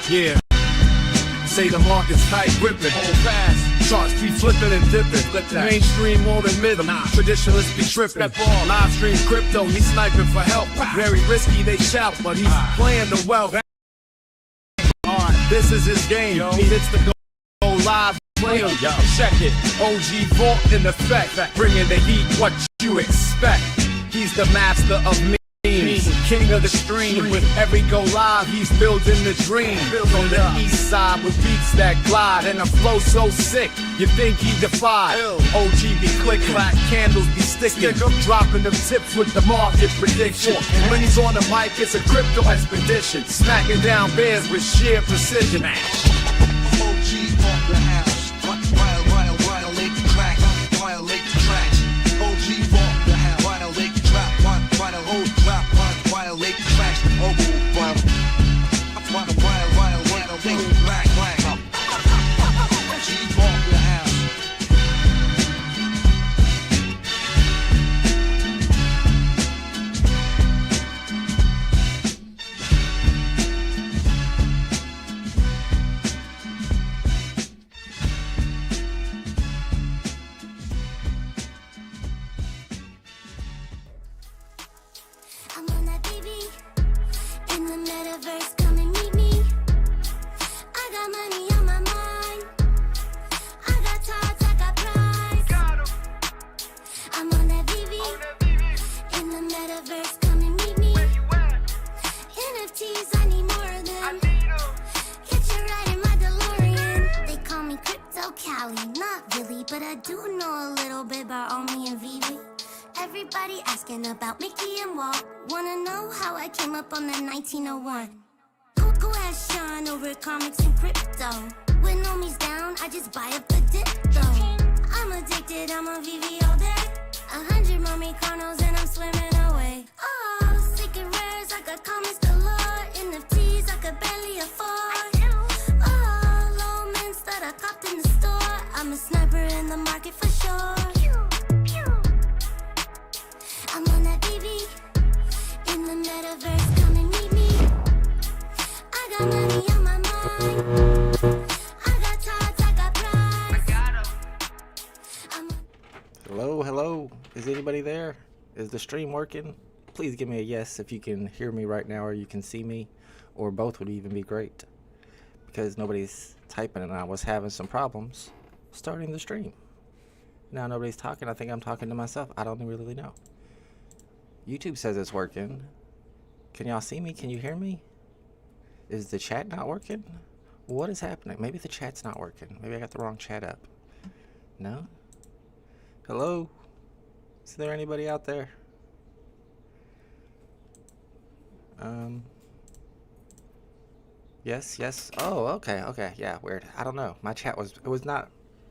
Yeah. Say the market's tight gripping, hold fast. Charts be flipping and dipping. Mainstream more than middle. Traditionalists be tripping. Live stream crypto, he's sniping for help. Very risky, they shout, but he's playing the wealth. Alright, this is his game. He hits the go live. Play him, check it. OG Vault in effect, bringing the heat. What you expect? He's the master of me. King of the stream, with every go live, he's building the dream. On the east side with beats that glide and a flow so sick, you think he defied. OG be click clack, candles be sticking, dropping them tips with the market prediction. When he's on the mic, it's a crypto expedition, smacking down bears with sheer precision. OG off the house, violate the track, violate the tracks. OG off the house, violate the trap, violate the trap. Violate the tracks, violate the black. Keep off the house. But I do know a little bit about Omi and VeVe. Everybody asking about Mickey and Walt. Wanna know how I came up on that 1901. Go ask Chann over comics and crypto. When Omi's down, I just buy up the dip though. I'm addicted, I'm on VeVe all day. 100 Momicanos and I'm swimming away. Oh, sick and rares, I got comics galore. NFTs I could barely afford. Oh, low mints that I copped in the store. I'm a sniper in the market for sure. I'm on that VeVe in the metaverse. Come and meet me. I got money on my mind. I got tots, I got prize. Hello. Is anybody there? Is the stream working? Please give me a yes if you can hear me right now or you can see me, or both would even be great. Because nobody's typing and I was having some problems starting the stream. Now nobody's talking. I think I'm talking to myself. I don't really know. YouTube says it's working. Can y'all see me? Can you hear me? Is the chat not working? What is happening? Maybe the chat's not working. Maybe I got the wrong chat up. No? Hello? Is there anybody out there? Yes. Oh, okay. Yeah, weird. I don't know. My chat was, it was not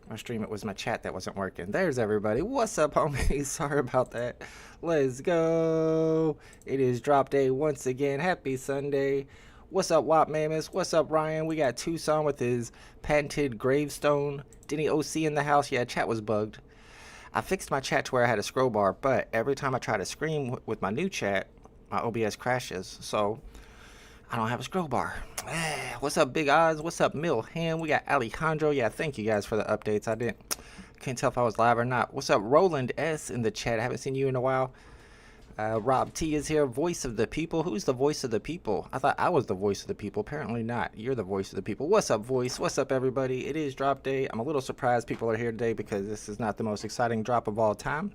my stream, it was my chat that wasn't working. There's everybody. What's up, homies? Sorry about that. Let's go. It is drop day once again. Happy Sunday. What's up, Wop Mammoth? What's up, Ryan? We got Tucson with his patented gravestone. Denny OC in the house. Yeah, chat was bugged. I fixed my chat to where I had a scroll bar, but every time I try to scream with my new chat, my OBS crashes. So I don't have a scroll bar. What's up, Big Oz? What's up, Milham? We got Alejandro. Yeah, thank you guys for the updates. Couldn't tell if I was live or not. What's up, Roland S in the chat? I haven't seen you in a while. Rob T is here. Voice of the people. Who's the voice of the people? I thought I was the voice of the people. Apparently not. You're the voice of the people. What's up, voice? What's up, everybody? It is drop day. I'm a little surprised people are here today because this is not the most exciting drop of all time.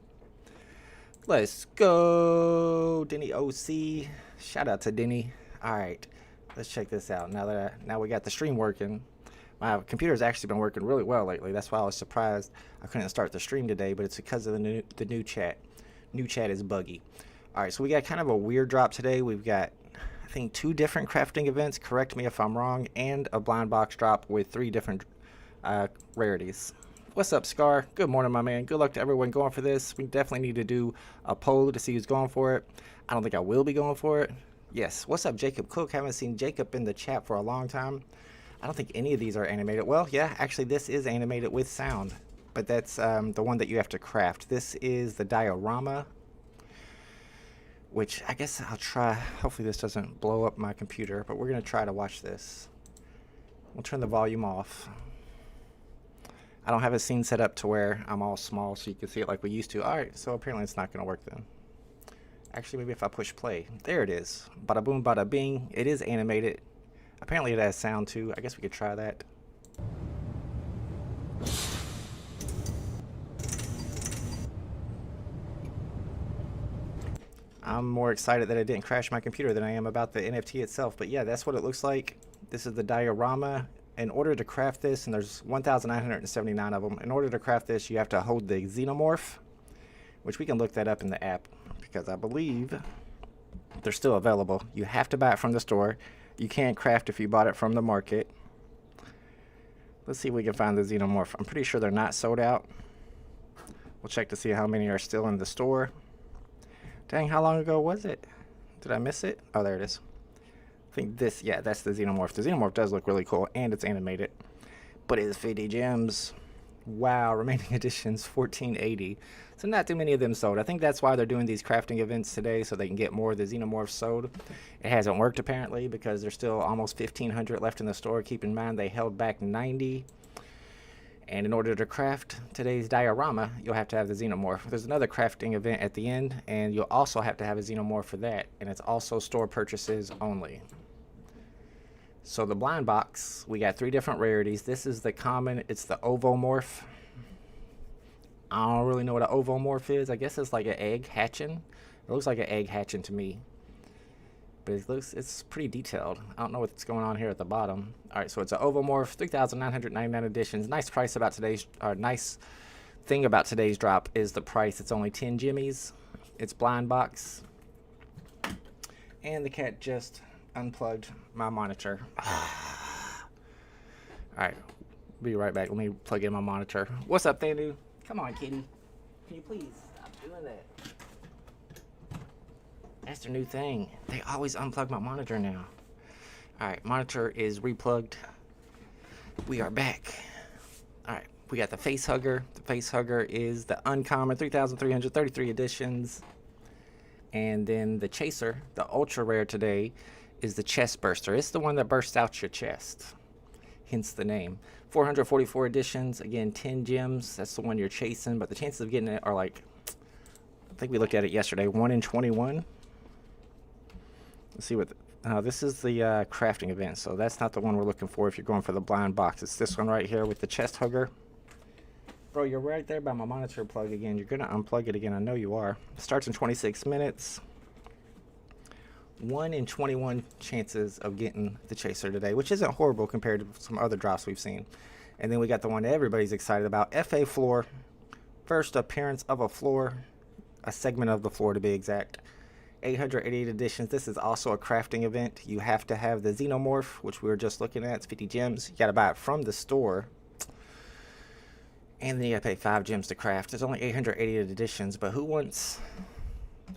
Let's go, Denny OC. Shout out to Denny. All right, let's check this out. Now we got the stream working. My computer's actually been working really well lately. That's why I was surprised I couldn't start the stream today, but it's because of the new chat. New chat is buggy. All right, so we got kind of a weird drop today. We've got, I think, 2 different crafting events. Correct me if I'm wrong, and a blind box drop with 3 different rarities. What's up, Scar? Good morning, my man. Good luck to everyone going for this. We definitely need to do a poll to see who's going for it. I don't think I will be going for it. Yes. What's up, Jacob Cook? Haven't seen Jacob in the chat for a long time. I don't think any of these are animated. Well, yeah, actually, this is animated with sound, but that's the one that you have to craft. This is the diorama, which I guess I'll try. Hopefully this doesn't blow up my computer, but we're going to try to watch this. We'll turn the volume off. I don't have a scene set up to where I'm all small so you can see it like we used to. Alright, so apparently it's not going to work then. Actually, maybe if I push play. There it is. Bada boom, bada bing. It is animated. Apparently it has sound too. I guess we could try that. I'm more excited that it didn't crash my computer than I am about the NFT itself. But yeah, that's what it looks like. This is the diorama. In order to craft this, and there's 1,979 of them, in order to craft this, you have to hold the xenomorph, which we can look that up in the app, because I believe they're still available. You have to buy it from the store. You can't craft if you bought it from the market. Let's see if we can find the xenomorph. I'm pretty sure they're not sold out. We'll check to see how many are still in the store. Dang, how long ago was it? Did I miss it? Oh, there it is. I think this, yeah, that's the xenomorph. The xenomorph does look really cool, and it's animated. But it's 50 gems. Wow, remaining editions, 1480. So not too many of them sold. I think that's why they're doing these crafting events today, so they can get more of the xenomorphs sold. It hasn't worked, apparently, because there's still almost 1,500 left in the store. Keep in mind, they held back 90. And in order to craft today's diorama, you'll have to have the xenomorph. There's another crafting event at the end, and you'll also have to have a xenomorph for that. And it's also store purchases only. So the blind box, we got 3 different rarities. This is the common, it's the ovomorph. I don't really know what an ovomorph is. I guess it's like an egg hatching. It looks like an egg hatching to me. But it's pretty detailed. I don't know what's going on here at the bottom. Alright, so it's an ovomorph, 3,999 editions. Nice price about today's, or nice thing about today's drop is the price. It's only 10 jimmies. It's blind box. And the cat just unplugged my monitor. Alright, be right back. Let me plug in my monitor. What's up, Thandu? Come on, kitty. Can you please stop doing that? That's their new thing. They always unplug my monitor now. Alright, monitor is replugged. We are back. Alright, we got the face hugger. The face hugger is the uncommon, 3,333 editions. And then the chaser, the ultra rare today, is the chest burster. It's the one that bursts out your chest. Hence the name. 444 editions. Again, 10 gems. That's the one you're chasing. But the chances of getting it are like, I think we looked at it yesterday, 1 in 21. Let's see what, this is the crafting event. So that's not the one we're looking for if you're going for the blind box. It's this one right here with the chest hugger. Bro, you're right there by my monitor plug again. You're going to unplug it again. I know you are. It starts in 26 minutes. 1 in 21 chances of getting the chaser today, which isn't horrible compared to some other drops we've seen. And then we got the one that everybody's excited about, FA floor. First appearance of a floor, a segment of the floor to be exact. 888 editions. This is also a crafting event. You have to have the xenomorph, which we were just looking at. It's 50 gems. You got to buy it from the store. And then you got to pay 5 gems to craft. There's only 888 editions, but who wants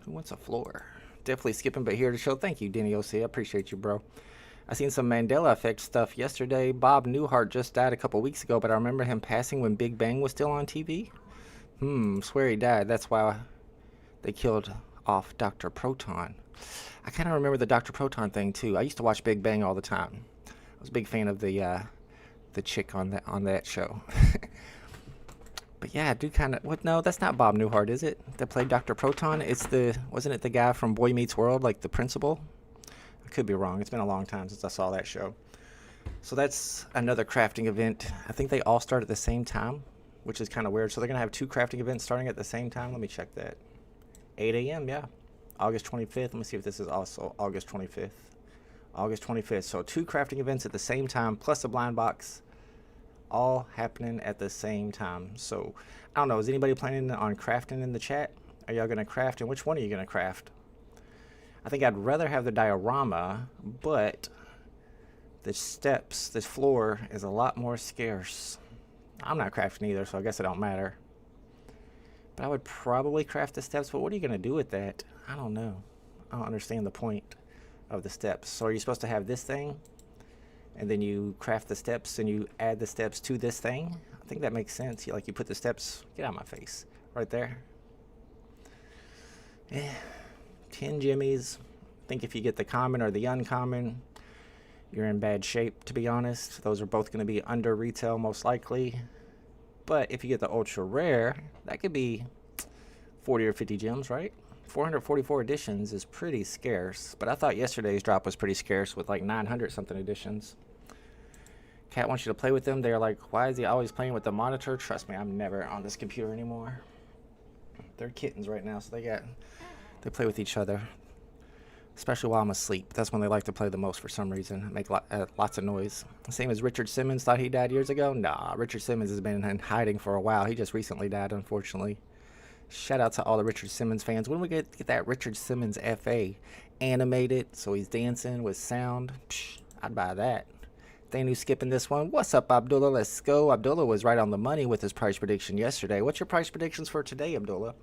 a floor? Definitely skipping, but here to show. Thank you, Denny OC. I appreciate you, bro. I seen some Mandela effect stuff yesterday. Bob Newhart just died a couple weeks ago, but I remember him passing when Big Bang was still on TV. Swear he died. That's why they killed off Dr. Proton. I kind of remember the Dr. Proton thing too. I used to watch Big Bang all the time. I was a big fan of the chick on that show. But yeah, I do kind of, no, that's not Bob Newhart, is it? That played Dr. Proton? It's wasn't it the guy from Boy Meets World, like the principal? I could be wrong. It's been a long time since I saw that show. So that's another crafting event. I think they all start at the same time, which is kind of weird. So they're going to have 2 crafting events starting at the same time. Let me check that. 8 a.m., yeah. August 25th. Let me see if this is also August 25th. August 25th. So 2 crafting events at the same time, plus a blind box. All happening at the same time. So I don't know, is anybody planning on crafting in the chat? Are y'all gonna craft, and which one are you gonna craft? I think I'd rather have the diorama, but the steps, this floor is a lot more scarce. I'm not crafting either, so I guess it don't matter. But I would probably craft the steps, but what are you gonna do with that? I don't know. I don't understand the point of the steps. So are you supposed to have this thing, and then you craft the steps and you add the steps to this thing? I think that makes sense. You put the steps, get out of my face, right there. Yeah, 10 jimmies. I think if you get the common or the uncommon, you're in bad shape, to be honest. Those are both going to be under retail most likely. But if you get the ultra rare, that could be 40 or 50 gems, right? 444 editions is pretty scarce, but I thought yesterday's drop was pretty scarce with like 900 something editions. Cat wants you to play with them. They're like, why is he always playing with the monitor? Trust me, I'm never on this computer anymore. They're kittens right now, so they play with each other. Especially while I'm asleep. That's when they like to play the most for some reason. Make lots of noise. Same as Richard Simmons. Thought he died years ago? Nah, Richard Simmons has been in hiding for a while. He just recently died, unfortunately. Shout out to all the Richard Simmons fans. When we get that Richard Simmons FA animated, so he's dancing with sound, psh, I'd buy that. They knew skipping this one. What's up, Abdullah? Let's go. Abdullah was right on the money with his price prediction yesterday. What's your price predictions for today, Abdullah?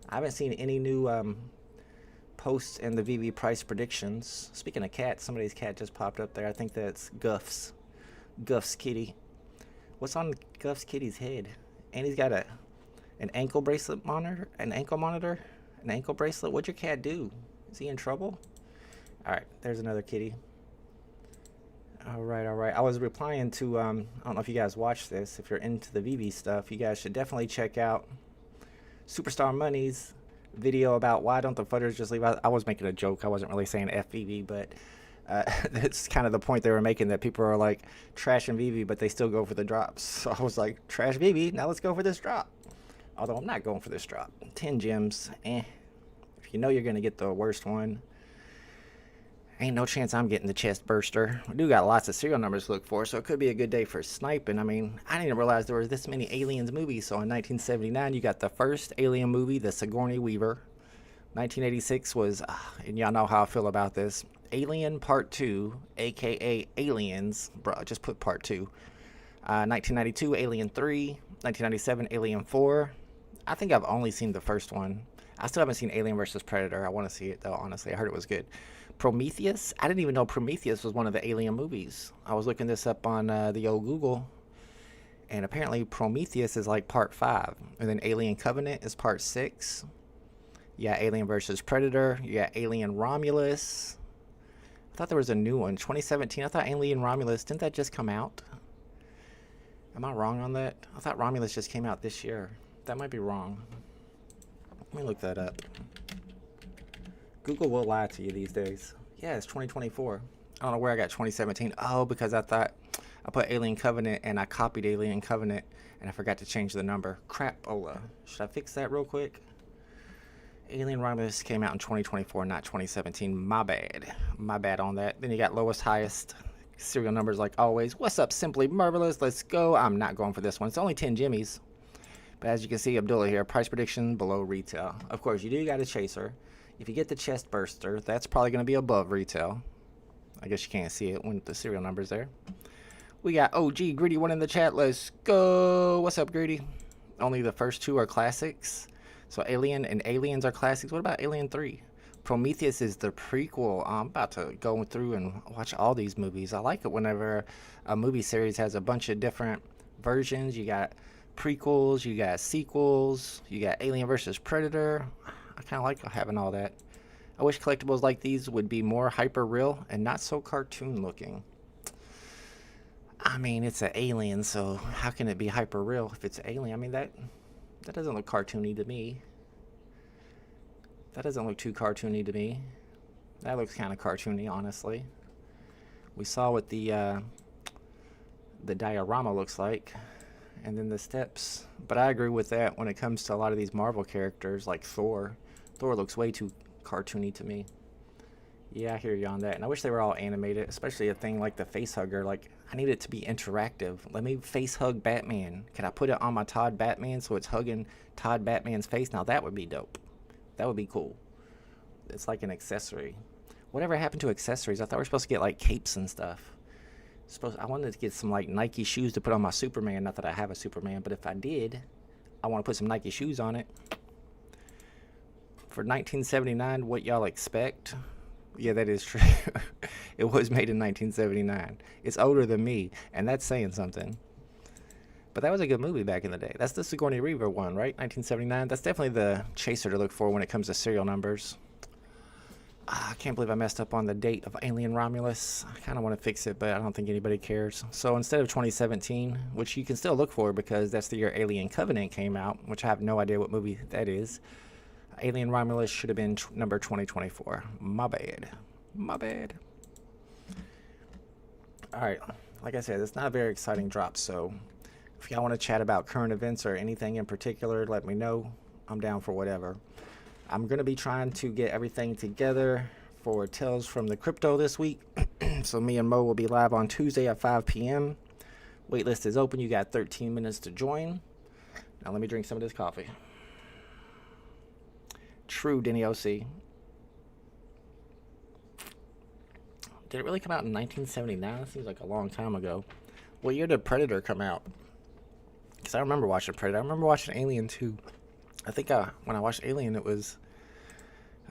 I haven't seen any new posts in the VeVe price predictions. Speaking of cats, somebody's cat just popped up there. I think that's Guff's kitty. What's on Guff's kitty's head? And he's got an ankle bracelet monitor, an ankle bracelet. What'd your cat do? Is he in trouble? All right, there's another kitty. All right. I was replying to I don't know if you guys watched this. If you're into the VeVe stuff, you guys should definitely check out Superstar Money's video about why don't the fudders just leave out. I was making a joke. I wasn't really saying FVV, but that's kind of the point they were making, that people are like trashing VeVe, but they still go for the drops. So I was like, trash VeVe, now let's go for this drop. Although I'm not going for this drop. 10 gems, If you know you're going to get the worst one, ain't no chance I'm getting the chest burster. We do got lots of serial numbers to look for, so it could be a good day for sniping. I mean, I didn't realize there was this many Aliens movies. So in 1979, you got the first Alien movie, the Sigourney Weaver. 1986 was, and y'all know how I feel about this, Alien Part 2, aka Aliens. Bro, just put Part 2. 1992, Alien 3. 1997, Alien 4. I think I've only seen the first one. I still haven't seen Alien vs. Predator. I want to see it, though, honestly. I heard it was good. Prometheus? I didn't even know Prometheus was one of the Alien movies. I was looking this up on the old Google, and apparently Prometheus is like Part 5. And then Alien Covenant is Part 6. You got Alien vs. Predator. You got Alien Romulus. I thought there was a new one. 2017. I thought Alien Romulus, didn't that just come out? Am I wrong on that? I thought Romulus just came out this year. That might be wrong. Let me look that up. Google will lie to you these days. Yeah, it's 2024. I don't know where I got 2017. Oh, because I thought I put Alien Covenant and I copied Alien Covenant and I forgot to change the number. Crapola. Should I fix that real quick? Alien Romulus came out in 2024, not 2017. My bad. My bad on that. Then you got lowest, highest serial numbers like always. What's up, Simply Marvelous? Let's go. I'm not going for this one. It's only 10 jimmies. But as you can see, Abdullah here, price prediction below retail. Of course, you do got a chaser. If you get the chest burster, that's probably going to be above retail. I guess you can't see it when the serial number's there. We got OG Greedy one in the chat. Let's go. What's up, Greedy? Only the first two are classics. So Alien and Aliens are classics. What about Alien 3? Prometheus is the prequel. I'm about to go through and watch all these movies. I like it whenever a movie series has a bunch of different versions. You got prequels, you got sequels, you got Alien vs. Predator. I kind of like having all that. I wish collectibles like these would be more hyper real and not so cartoon looking. I mean, it's an alien, so how can it be hyper real if it's an alien? I mean, that doesn't look cartoony to me. That doesn't look too cartoony to me. That looks kind of cartoony, honestly. We saw what the diorama looks like, and then the steps. But I agree with that when it comes to a lot of these Marvel characters, like Thor. Thor looks way too cartoony to me. Yeah, I hear you on that. And I wish they were all animated, especially a thing like the face hugger. Like, I need it to be interactive. Let me face hug Batman. Can I put it on my Todd Batman so it's hugging Todd Batman's face? Now that would be dope. That would be cool. It's like an accessory. Whatever happened to accessories? I thought we were supposed to get like capes and stuff. I wanted to get some like Nike shoes to put on my Superman. Not that I have a Superman, but if I did, I want to put some Nike shoes on it. For 1979, what y'all expect? Yeah, that is true. It was made in 1979. It's older than me, and that's saying something. But that was a good movie back in the day. That's the Sigourney Weaver one, right? 1979. That's definitely the chaser to look for when it comes to serial numbers. I can't believe I messed up on the date of Alien Romulus. I kind of want to fix it, but I don't think anybody cares. So instead of 2017, which you can still look for because that's the year Alien Covenant came out, which I have no idea what movie that is, Alien Romulus should have been number 2024. My bad. My bad. Alright, like I said, it's not a very exciting drop, so if y'all want to chat about current events or anything in particular, let me know. I'm down for whatever. I'm going to be trying to get everything together for Tales from the Crypto this week. So me and Mo will be live on Tuesday at 5 p.m. Waitlist is open. You got 13 minutes to join. Now let me drink some of this coffee. True, Denny OC. Did it really come out in 1979? That seems like a long time ago. What year did Predator come out? Because I remember watching Predator. I remember watching Alien 2. I think when I watched Alien, I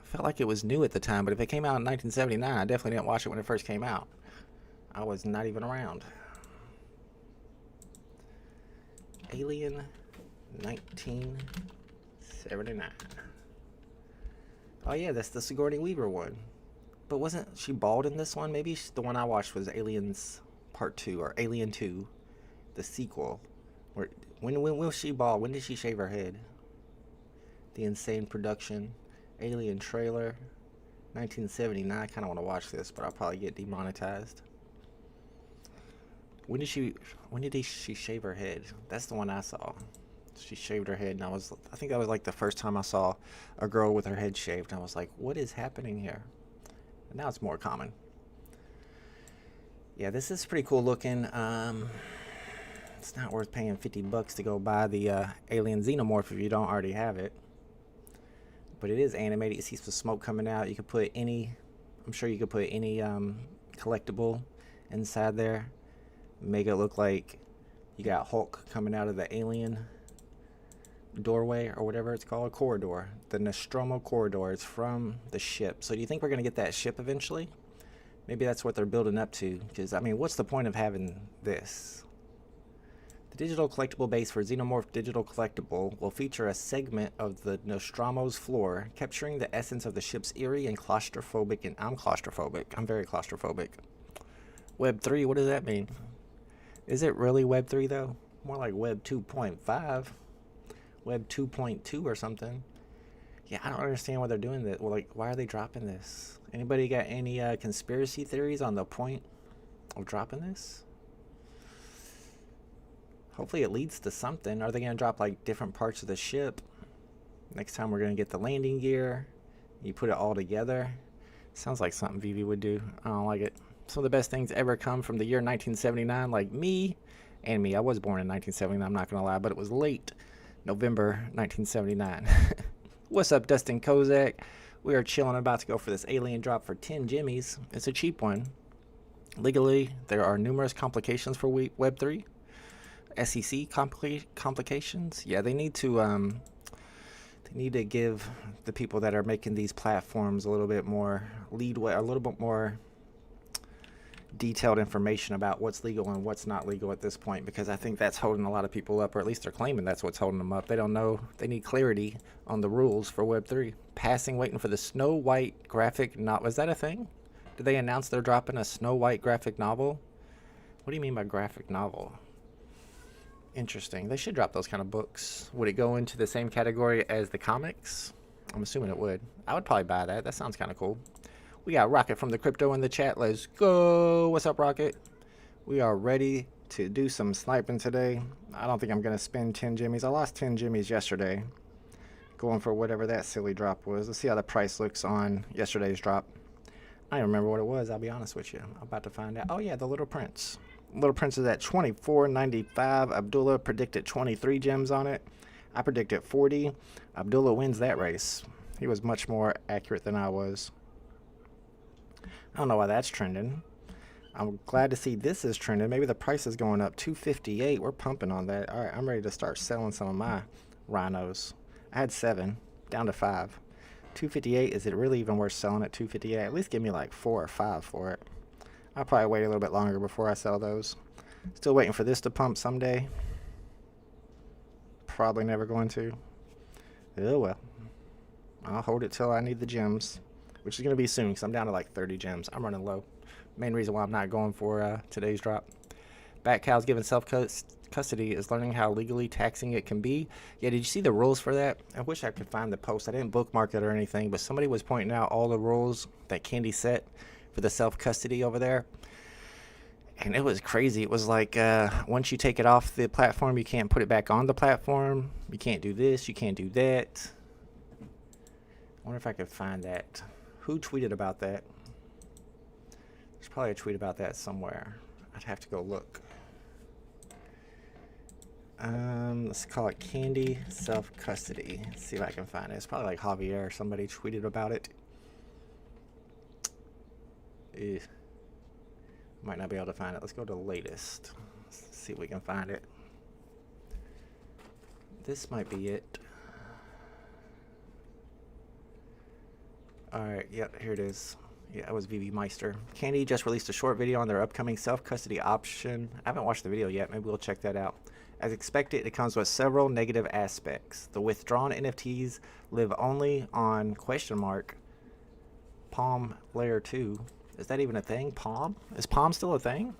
felt like it was new at the time, but if it came out in 1979, I definitely didn't watch it when it first came out. I was not even around. Alien 1979. Oh yeah, that's the Sigourney Weaver one. But wasn't she bald in this one? Maybe the one I watched was Aliens Part 2 or Alien 2, the sequel. When was she bald? When did she shave her head? The Insane Production, Alien trailer, 1979. I kind of want to watch this, but I'll probably get demonetized. When did she shave her head? That's the one I saw. She shaved her head, and I think that was like the first time I saw a girl with her head shaved. And I was like, what is happening here? And now it's more common. Yeah, this is pretty cool looking. It's not worth paying $50 to go buy the Alien Xenomorph if you don't already have it. But it is animated. You see some smoke coming out. You could put any, I'm sure you could put any collectible inside there. Make it look like you got Hulk coming out of the alien doorway or whatever it's called, corridor. The Nostromo corridor is from the ship. So do you think we're going to get that ship eventually? Maybe that's what they're building up to. Because, I mean, what's the point of having this? The digital collectible base for Xenomorph Digital Collectible will feature a segment of the Nostromo's floor, capturing the essence of the ship's eerie and claustrophobic, and I'm claustrophobic. I'm very claustrophobic. Web 3, what does that mean? Is it really Web 3 though? More like Web 2.5. Web 2.2 or something. Yeah, I don't understand why they're doing that. Well, like, why are they dropping this? Anybody got any conspiracy theories on the point of dropping this? Hopefully it leads to something. Are they going to drop like different parts of the ship? Next time we're going to get the landing gear. You put it all together. Sounds like something VeVe would do. I don't like it. Some of the best things ever come from the year 1979, like me. And me. I was born in 1979, I'm not going to lie, but it was late November 1979. What's up, Dustin Kozak? We are chilling, about to go for this alien drop for 10 jimmies. It's a cheap one. Legally, there are numerous complications for Web3. SEC complications. Yeah, they need to give the people that are making these platforms a little bit more leadway, a little bit more detailed information about what's legal and what's not legal at this point, because I think that's holding a lot of people up, or at least they're claiming that's what's holding them up. They don't know. They need clarity on the rules for Web3. Passing, waiting for the Snow White graphic novel. Is that a thing? Did they announce they're dropping a Snow White graphic novel? What do you mean by graphic novel? Interesting. They should drop those kind of books. Would it go into the same category as the comics? I'm assuming it would. I would probably buy that. That sounds kind of cool. We got Rocket from the Crypto in the chat. Let's go. What's up, Rocket? We are ready to do some sniping today. I don't think I'm going to spend 10 jimmies. I lost 10 jimmies yesterday. Going for whatever that silly drop was. Let's see how the price looks on yesterday's drop. I don't remember what it was. I'll be honest with you. I'm about to find out. Oh, yeah, the Little Prince. Little Prince is at $24.95. Abdullah predicted 23 gems on it. I predicted 40. Abdullah wins that race. He was much more accurate than I was. I don't know why that's trending. I'm glad to see this is trending. Maybe the price is going up. $258. We're pumping on that. All right, I'm ready to start selling some of my rhinos. I had 7, down to 5. $258. Is it really even worth selling at $258? At least give me like 4 or 5 for it. I'll probably wait a little bit longer before I sell those. Still waiting for this to pump someday. Probably never going to. Oh well. I'll hold it till I need the gems. which is going to be soon because I'm down to like 30 gems. I'm running low. Main reason why I'm not going for today's drop. Bat cows given self-custody is learning how legally taxing it can be. Yeah, did you see the rules for that? I wish I could find the post. I didn't bookmark it or anything, but somebody was pointing out all the rules that Candy set for the self-custody over there. And it was crazy. It was like once you take it off the platform, you can't put it back on the platform. You can't do this. You can't do that. I wonder if I could find that. Who tweeted about that? There's probably a tweet about that somewhere. I'd have to go look. Let's call it Candy Self-Custody. See if I can find it. It's probably like Javier or somebody tweeted about it. Might not be able to find it. Let's go to latest. Let's see if we can find it. This might be it. Alright, yep, here it is. Yeah, it was VeVe Meister. Candy just released a short video on their upcoming self-custody option. I haven't watched the video yet. Maybe we'll check that out. As expected, it comes with several negative aspects. The withdrawn NFTs live only on Palm Layer 2. Is that even a thing? Palm? Is Palm still a thing?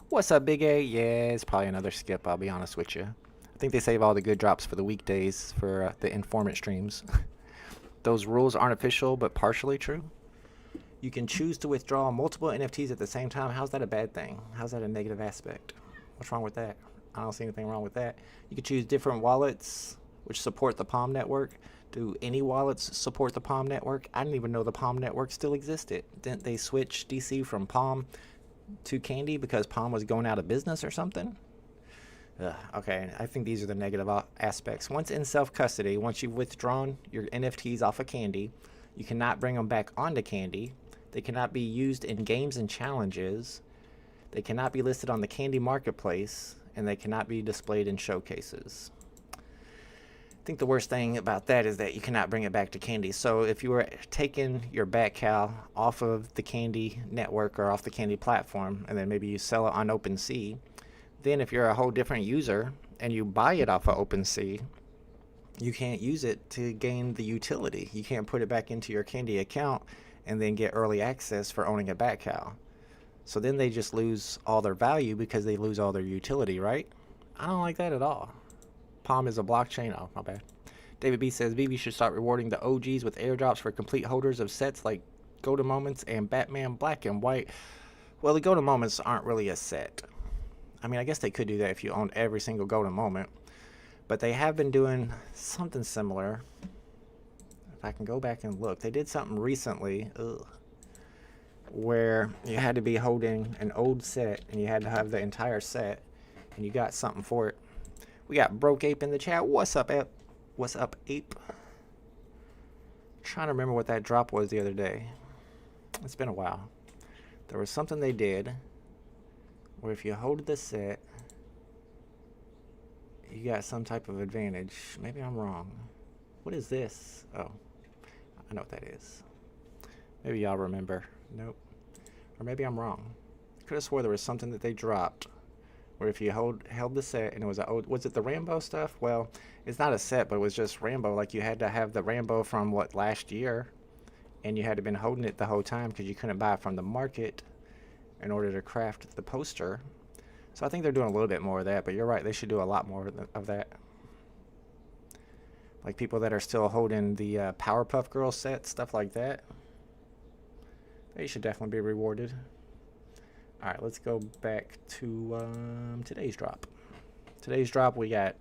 What's up, Big A? Yeah, it's probably another skip, I'll be honest with you. I think they save all the good drops for the weekdays for the informant streams. Those rules aren't official, but partially true. You can choose to withdraw multiple NFTs at the same time. How's that a bad thing? How's that a negative aspect? What's wrong with that? I don't see anything wrong with that. You can choose different wallets which support the Palm network. Do any wallets support the Palm network? I didn't even know the Palm network still existed. Didn't they switch DC from Palm to Candy because Palm was going out of business or something? Okay, I think these are the negative aspects. Once in self-custody, once you've withdrawn your NFTs off of Candy, you cannot bring them back onto Candy. They cannot be used in games and challenges. They cannot be listed on the Candy Marketplace, and they cannot be displayed in showcases. I think the worst thing about that is that you cannot bring it back to Candy. So if you were taking your Bat Cow off of the Candy network or off the Candy platform, and then maybe you sell it on OpenSea, then if you're a whole different user and you buy it off of OpenSea, you can't use it to gain the utility. You can't put it back into your Candy account and then get early access for owning a Bat Cow. So then they just lose all their value because they lose all their utility, right? I don't like that at all. Palm is a blockchain. Oh, my bad. David B says VeVe should start rewarding the OGs with airdrops for complete holders of sets like Go to Moments and Batman Black and White. Well, the Go to Moments aren't really a set. I mean, I guess they could do that if you owned every single Go to Moment. But they have been doing something similar. If I can go back and look. They did something recently where you had to be holding an old set and you had to have the entire set and you got something for it. We got Broke Ape in the chat. What's up, Ape? What's up, Ape? I'm trying to remember what that drop was the other day. It's been a while. There was something they did where if you hold the set, you got some type of advantage. Maybe I'm wrong. What is this? Oh, I know what that is. Maybe y'all remember. Nope. Or maybe I'm wrong. I could have swore there was something that they dropped where if you held the set and it was was it the Rambo stuff? Well, it's not a set, but it was just Rambo. Like you had to have the Rambo from what, last year, and you had to been holding it the whole time because you couldn't buy it from the market in order to craft the poster. So I think they're doing a little bit more of that, but you're right, they should do a lot more of that. Like people that are still holding the Powerpuff Girls set, stuff like that. They should definitely be rewarded. Alright, let's go back to today's drop. Today's drop, we got...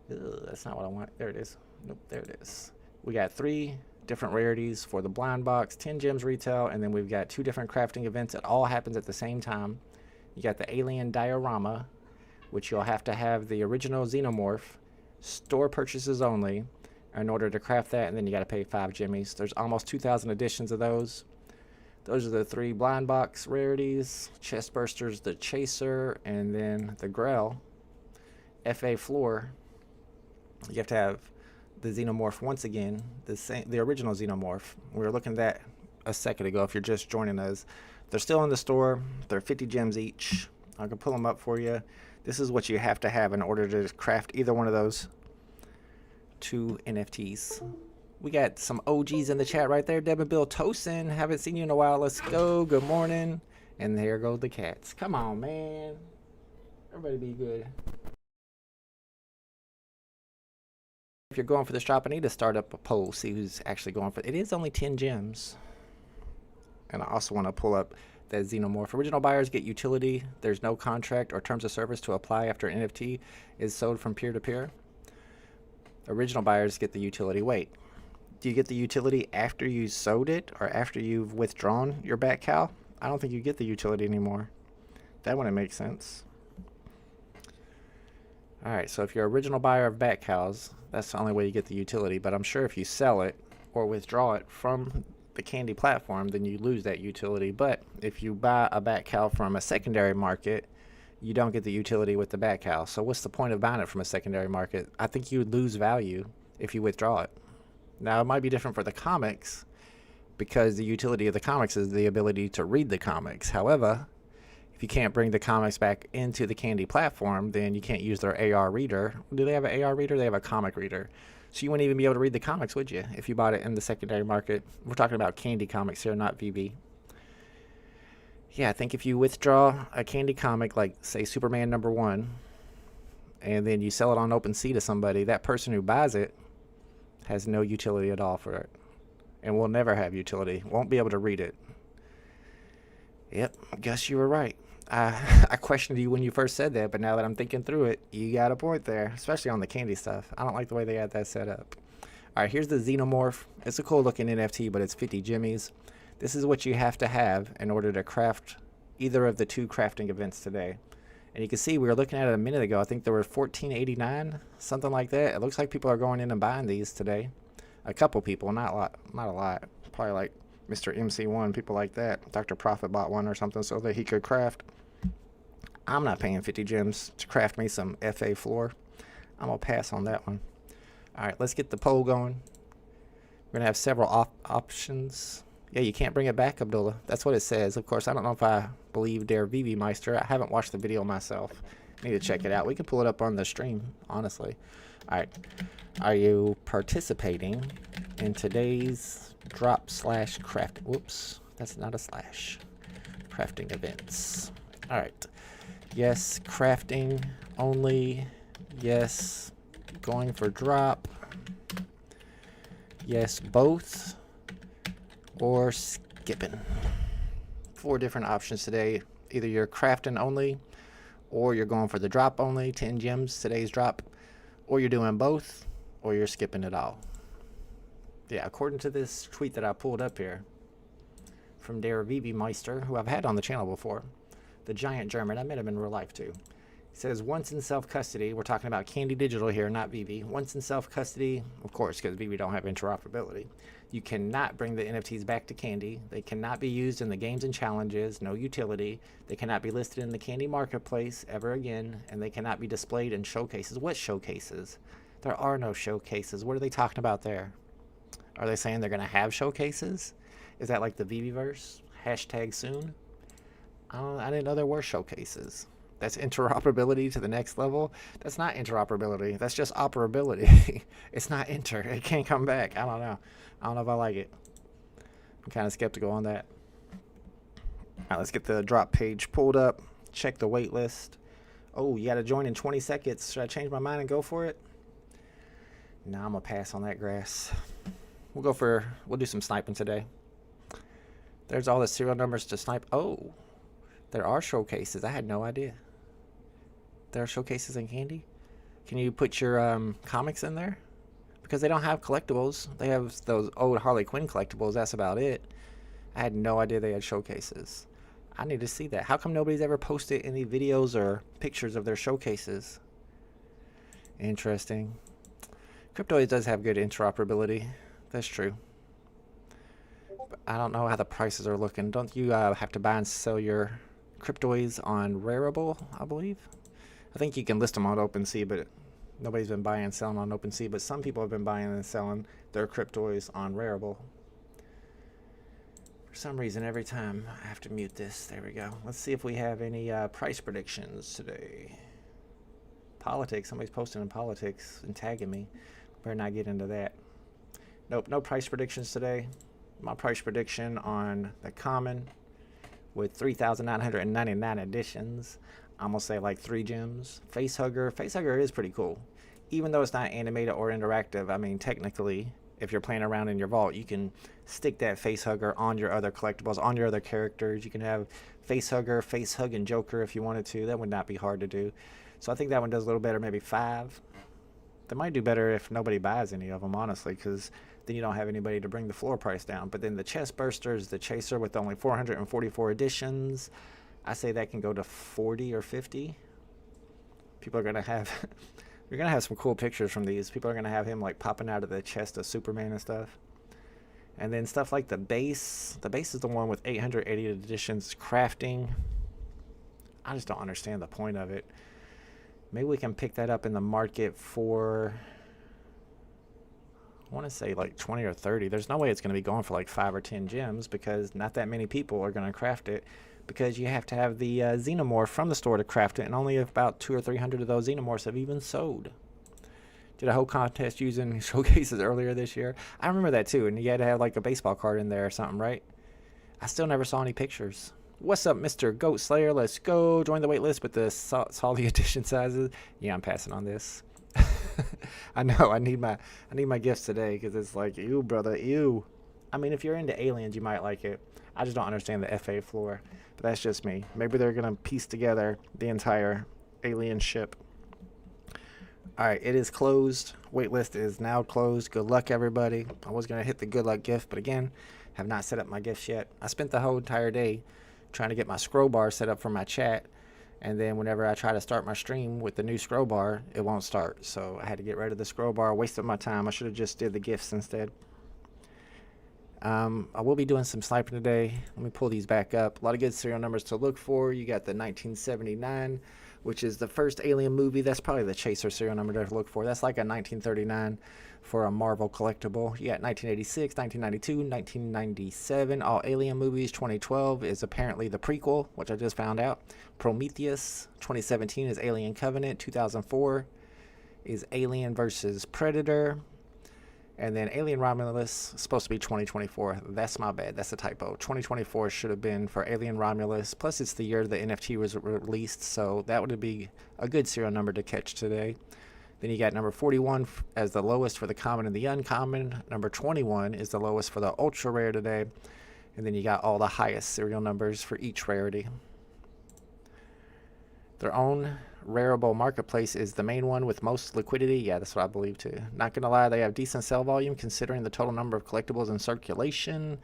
that's not what I want. There it is. Nope, there it is. We got 3 different rarities for the blind box, 10 gems retail, and then we've got 2 different crafting events. It all happens at the same time. You got the alien diorama, which you'll have to have the original xenomorph, store purchases only, in order to craft that, and then you got to pay 5 jimmies. There's almost 2,000 editions of those. Those are the 3 blind box rarities. Chest bursters, the chaser, and then the Grell. FA floor. You have to have the xenomorph once again, the original xenomorph. We were looking at that a second ago. If you're just joining us, they're still in the store. They're 50 gems each. I can pull them up for you. This is what you have to have in order to craft either one of those 2 NFTs. We got some OGs in the chat right there. Deb and Bill Tosin. Haven't seen you in a while. Let's go. Good morning. And there go the cats. Come on, man. Everybody be good. If you're going for this drop, I need to start up a poll. See who's actually going for it. It is only 10 gems. And I also want to pull up that Xenomorph. Original buyers get utility. There's no contract or terms of service to apply after an NFT is sold from peer to peer. Original buyers get the utility. Wait. Do you get the utility after you sold it or after you've withdrawn your bat cow? I don't think you get the utility anymore. That wouldn't make sense. Alright, so if you're an original buyer of bat cows, that's the only way you get the utility. But I'm sure if you sell it or withdraw it from the candy platform, then you lose that utility. But if you buy a bat cow from a secondary market, you don't get the utility with the bat cow. So what's the point of buying it from a secondary market? I think you would lose value if you withdraw it. Now, it might be different for the comics because the utility of the comics is the ability to read the comics. However, if you can't bring the comics back into the candy platform, then you can't use their AR reader. Do they have an AR reader? They have a comic reader. So you wouldn't even be able to read the comics, would you, if you bought it in the secondary market? We're talking about candy comics here, not VeVe. Yeah, I think if you withdraw a candy comic like, say, Superman #1, and then you sell it on OpenSea to somebody, that person who buys it has no utility at all for it and will never have utility, won't be able to read it. Yep, I guess you were right. I questioned you when you first said that, but now that I'm thinking through it, you got a point there, especially on the candy stuff. I don't like the way they had that set up. All right, here's the Xenomorph. It's a cool looking NFT, but it's 50 jimmies. This is what you have to have in order to craft either of the two crafting events today. And you can see we were looking at it a minute ago. I think there were 14.89, something like that. It looks like people are going in and buying these today. A couple people, not a lot. Probably like Mr. MC1, people like that. Dr. Profit bought one or something so that he could craft. I'm not paying 50 gems to craft me some FA floor. I'm going to pass on that one. All right, let's get the poll going. We're going to have several options. Yeah, you can't bring it back, Abdullah. That's what it says. Of course, I don't know if I believe their VeVe Meister. I haven't watched the video myself. I need to check it out. We can pull it up on the stream, honestly. All right. Are you participating in today's drop/crafting? Whoops, that's not a slash. Crafting events. All right. Yes, crafting only. Yes, going for drop. Yes, both. Or skipping. 4 different options today. Either you're crafting only, or you're going for the drop only, 10 gems, today's drop, or you're doing both, or you're skipping it all. Yeah, according to this tweet that I pulled up here from der VeVe Meister, who I've had on the channel before, the giant German, I met him in real life too. He says, once in self-custody, we're talking about Candy Digital here, not VeVe. Once in self-custody, of course, because VeVe don't have interoperability, you cannot bring the NFTs back to Candy. They cannot be used in the games and challenges, no utility. They cannot be listed in the Candy Marketplace ever again, and they cannot be displayed in showcases. What showcases? There are no showcases. What are they talking about there? Are they saying they're going to have showcases? Is that like the VeVeverse? Hashtag soon? I didn't know there were showcases. That's interoperability to the next level. That's not interoperability. That's just operability. It's not enter. It can't come back. I don't know. I don't know if I like it. I'm kind of skeptical on that. All right, let's get the drop page pulled up. Check the wait list. Oh, you got to join in 20 seconds. Should I change my mind and go for it? No, I'm going to pass on that grass. We'll do some sniping today. There's all the serial numbers to snipe. Oh, there are showcases. I had no idea. There are showcases in Candy? Can you put your comics in there? Because they don't have collectibles. They have those old Harley Quinn collectibles. That's about it. I had no idea they had showcases. I need to see that. How come nobody's ever posted any videos or pictures of their showcases? Interesting. Cryptoid does have good interoperability. That's true. But I don't know how the prices are looking. Don't you have to buy and sell your Cryptoids on Rarible, I believe? I think you can list them on OpenSea, but nobody's been buying and selling on OpenSea. But some people have been buying and selling their Cryptoids on Rarible. For some reason, every time I have to mute this. There we go. Let's see if we have any price predictions today. Politics. Somebody's posting in politics and tagging me. Better not get into that. Nope, no price predictions today. My price prediction on the common with 3,999 editions, I'm gonna say like 3 gems. Facehugger is pretty cool. Even though it's not animated or interactive, I mean, technically, if you're playing around in your vault, you can stick that facehugger on your other collectibles, on your other characters. You can have facehugger, facehugging Joker if you wanted to. That would not be hard to do. So I think that one does a little better, maybe 5. They might do better if nobody buys any of them, honestly, because then you don't have anybody to bring the floor price down. But then the chest bursters, the chaser with only 444 editions, I say that can go to 40 or 50. People are gonna have you're gonna have some cool pictures from these. People are gonna have him like popping out of the chest of Superman and stuff. And then stuff like the base. The base is the one with 880 editions crafting. I just don't understand the point of it. Maybe we can pick that up in the market for, I want to say like 20 or 30. There's no way it's going to be going for like 5 or 10 gems because not that many people are going to craft it, because you have to have the xenomorph from the store to craft it, and only about 200 or 300 of those xenomorphs have even sold. Did a whole contest using showcases earlier this year. I remember that too, and you had to have like a baseball card in there or something, right? I still never saw any pictures. What's up, Mr. Goat Slayer? Let's go. Join the wait list with the saw the edition sizes. Yeah, I'm passing on this. I know. I need my gifts today because it's like, ew, brother, ew. I mean, if you're into aliens, you might like it. I just don't understand the FA floor, but that's just me. Maybe they're gonna piece together the entire alien ship. All right, it is closed. Waitlist is now closed. Good luck, everybody. I was gonna hit the good luck gift, but again, have not set up my gifts yet. I spent the whole entire day trying to get my scroll bar set up for my chat, and then whenever I try to start my stream with the new scroll bar, it won't start. So I had to get rid of the scroll bar. Wasted my time. I should have just did the gifts instead. I will be doing some sniping today. Let me pull these back up. A lot of good serial numbers to look for. You got the 1979, which is the first Alien movie. That's probably the chaser serial number to look for. That's like a 1939 for a Marvel collectible. You got 1986, 1992, 1997, all Alien movies. 2012 is apparently the prequel, which I just found out. Prometheus. 2017 is Alien Covenant. 2004 is Alien versus Predator. And then Alien Romulus is supposed to be 2024. That's my bad. That's a typo. 2024 should have been for Alien Romulus. Plus, it's the year the NFT was released, so that would be a good serial number to catch today. Then you got number 41 as the lowest for the common and the uncommon. Number 21 is the lowest for the ultra rare today. And then you got all the highest serial numbers for each rarity. Their own rareable marketplace is the main one with most liquidity. Yeah, that's what I believe too. Not gonna lie, they have decent sell volume considering the total number of collectibles in circulation.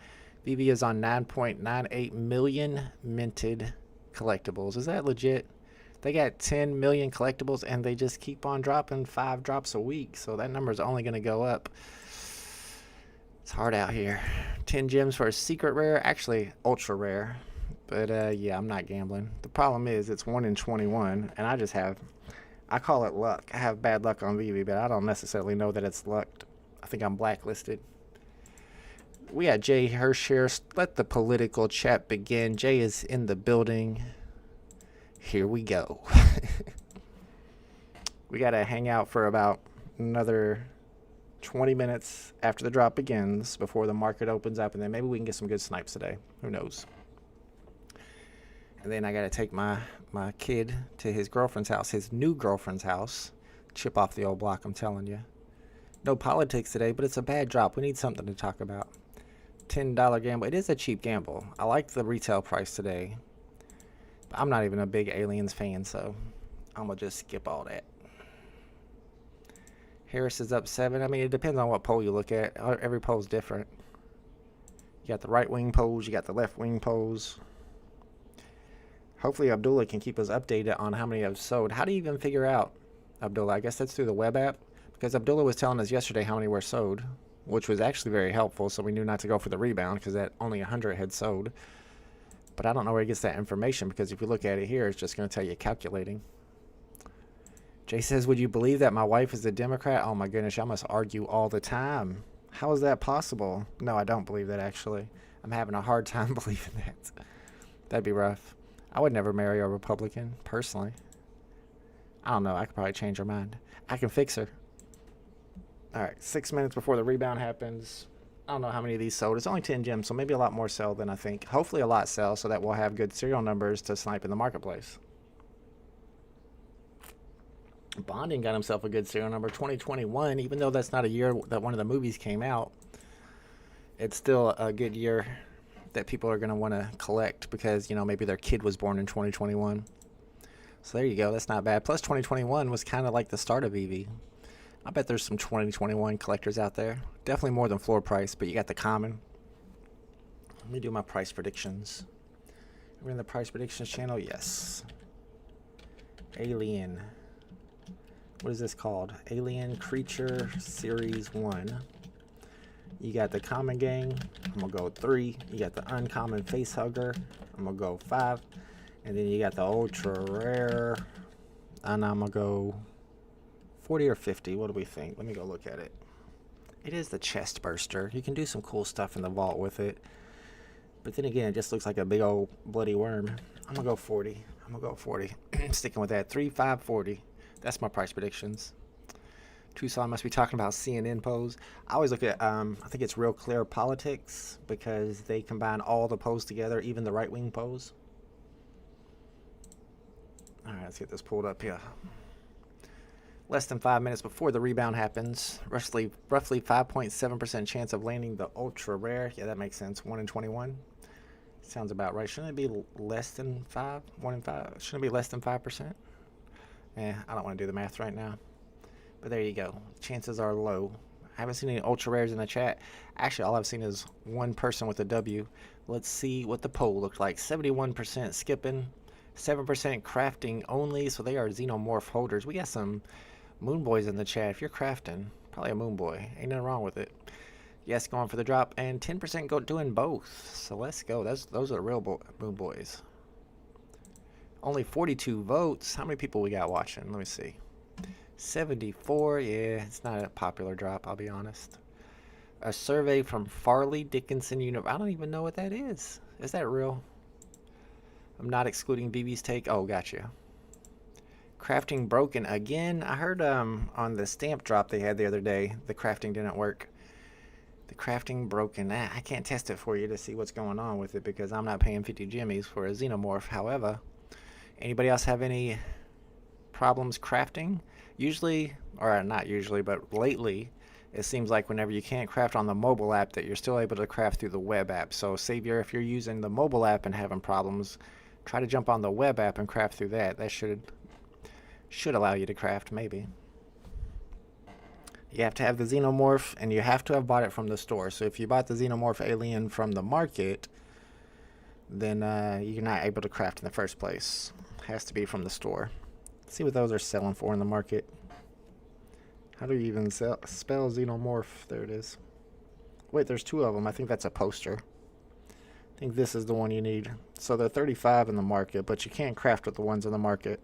VeVe is on 9.98 million minted collectibles. Is that legit? They got 10 million collectibles and they just keep on dropping 5 drops a week. So that number is only gonna go up. It's hard out here. 10 gems for a secret rare, actually ultra rare. But yeah, I'm not gambling. The problem is it's 1 in 21, and I call it luck. I have bad luck on VeVe, but I don't necessarily know that it's luck. I think I'm blacklisted. We got Jay Hirsch here. Let the political chat begin. Jay is in the building. Here we go. We got to hang out for about another 20 minutes after the drop begins before the market opens up, and then maybe we can get some good snipes today. Who knows? And then I got to take my kid to his girlfriend's house, his new girlfriend's house. Chip off the old block, I'm telling you. No politics today, but it's a bad drop. We need something to talk about. $10 gamble. It is a cheap gamble. I like the retail price today. But I'm not even a big Aliens fan, so I'm going to just skip all that. Harris is up 7. I mean, it depends on what poll you look at. Every poll's different. You got the right wing polls. You got the left wing polls. Hopefully Abdullah can keep us updated on how many have sold. How do you even figure out, Abdullah? I guess that's through the web app. Because Abdullah was telling us yesterday how many were sold, which was actually very helpful, so we knew not to go for the rebound because that only 100 had sold. But I don't know where he gets that information, because if you look at it here, it's just going to tell you calculating. Jay says, would you believe that my wife is a Democrat? Oh my goodness, I must argue all the time. How is that possible? No, I don't believe that, actually. I'm having a hard time believing that. That'd be rough. I would never marry a Republican, personally. I don't know. I could probably change her mind. I can fix her. All right, 6 minutes before the rebound happens. I don't know how many of these sold. It's only 10 gems, so maybe a lot more sell than I think. Hopefully a lot sell so that we'll have good serial numbers to snipe in the marketplace. Bonding got himself a good serial number, 2021. Even though that's not a year that one of the movies came out, it's still a good year that people are going to want to collect because, you know, maybe their kid was born in 2021. So there you go. That's not bad. Plus 2021 was kind of like the start of VeVe. I bet there's some 2021 collectors out there. Definitely more than floor price, but you got the common. Let me do my price predictions. We're in the price predictions channel. Yes. Alien. What is this called? Alien Creature Series 1. You got the common gang. I'm going to go 3. You got the uncommon face hugger. I'm going to go 5. And then you got the ultra rare. And I'm going to go 40 or 50. What do we think? Let me go look at it. It is the chest burster. You can do some cool stuff in the vault with it. But then again, it just looks like a big old bloody worm. I'm going to go 40. I'm going to go 40. Sticking with that. 3, 5, 40. That's my price predictions. Tucson must be talking about CNN pose. I always look at, I think it's Real Clear Politics because they combine all the pose together, even the right-wing pose. All right, let's get this pulled up here. Less than 5 minutes before the rebound happens. Roughly 5.7% chance of landing the ultra rare. Yeah, that makes sense. 1 in 21. Sounds about right. Shouldn't it be less than 5? 1 in 5? Shouldn't it be less than 5%? I don't want to do the math right now. But there you go. Chances are low. I haven't seen any ultra rares in the chat. Actually, all I've seen is one person with a W. Let's see what the poll looked like. 71% skipping, 7% crafting only. So they are xenomorph holders. We got some moon boys in the chat. If you're crafting, probably a moon boy. Ain't nothing wrong with it. Yes, going for the drop. And 10% go doing both. So let's go. Those are the real moon boys. Only 42 votes. How many people we got watching? Let me see. 74. Yeah, it's not a popular drop, I'll be honest. A survey from Farley Dickinson University. I don't even know what that is. Is that real? I'm not excluding VeVe's take. Oh, gotcha. Crafting broken again. I heard on the stamp drop they had the other day, the crafting didn't work. The crafting broken. I can't test it for you to see what's going on with it because I'm not paying 50 jimmies for a xenomorph. However, anybody else have any problems crafting? Usually, or not usually, but lately, it seems like whenever you can't craft on the mobile app that you're still able to craft through the web app. So Savior, if you're using the mobile app and having problems, try to jump on the web app and craft through that. That should allow you to craft, maybe. You have to have the xenomorph, and you have to have bought it from the store. So if you bought the xenomorph alien from the market, then you're not able to craft in the first place. Has to be from the store. Let's see what those are selling for in the market. How do you even spell xenomorph? There it is. Wait, there's 2 of them. I think that's a poster. I think this is the one you need. So they're 35 in the market, but you can't craft with the ones in the market.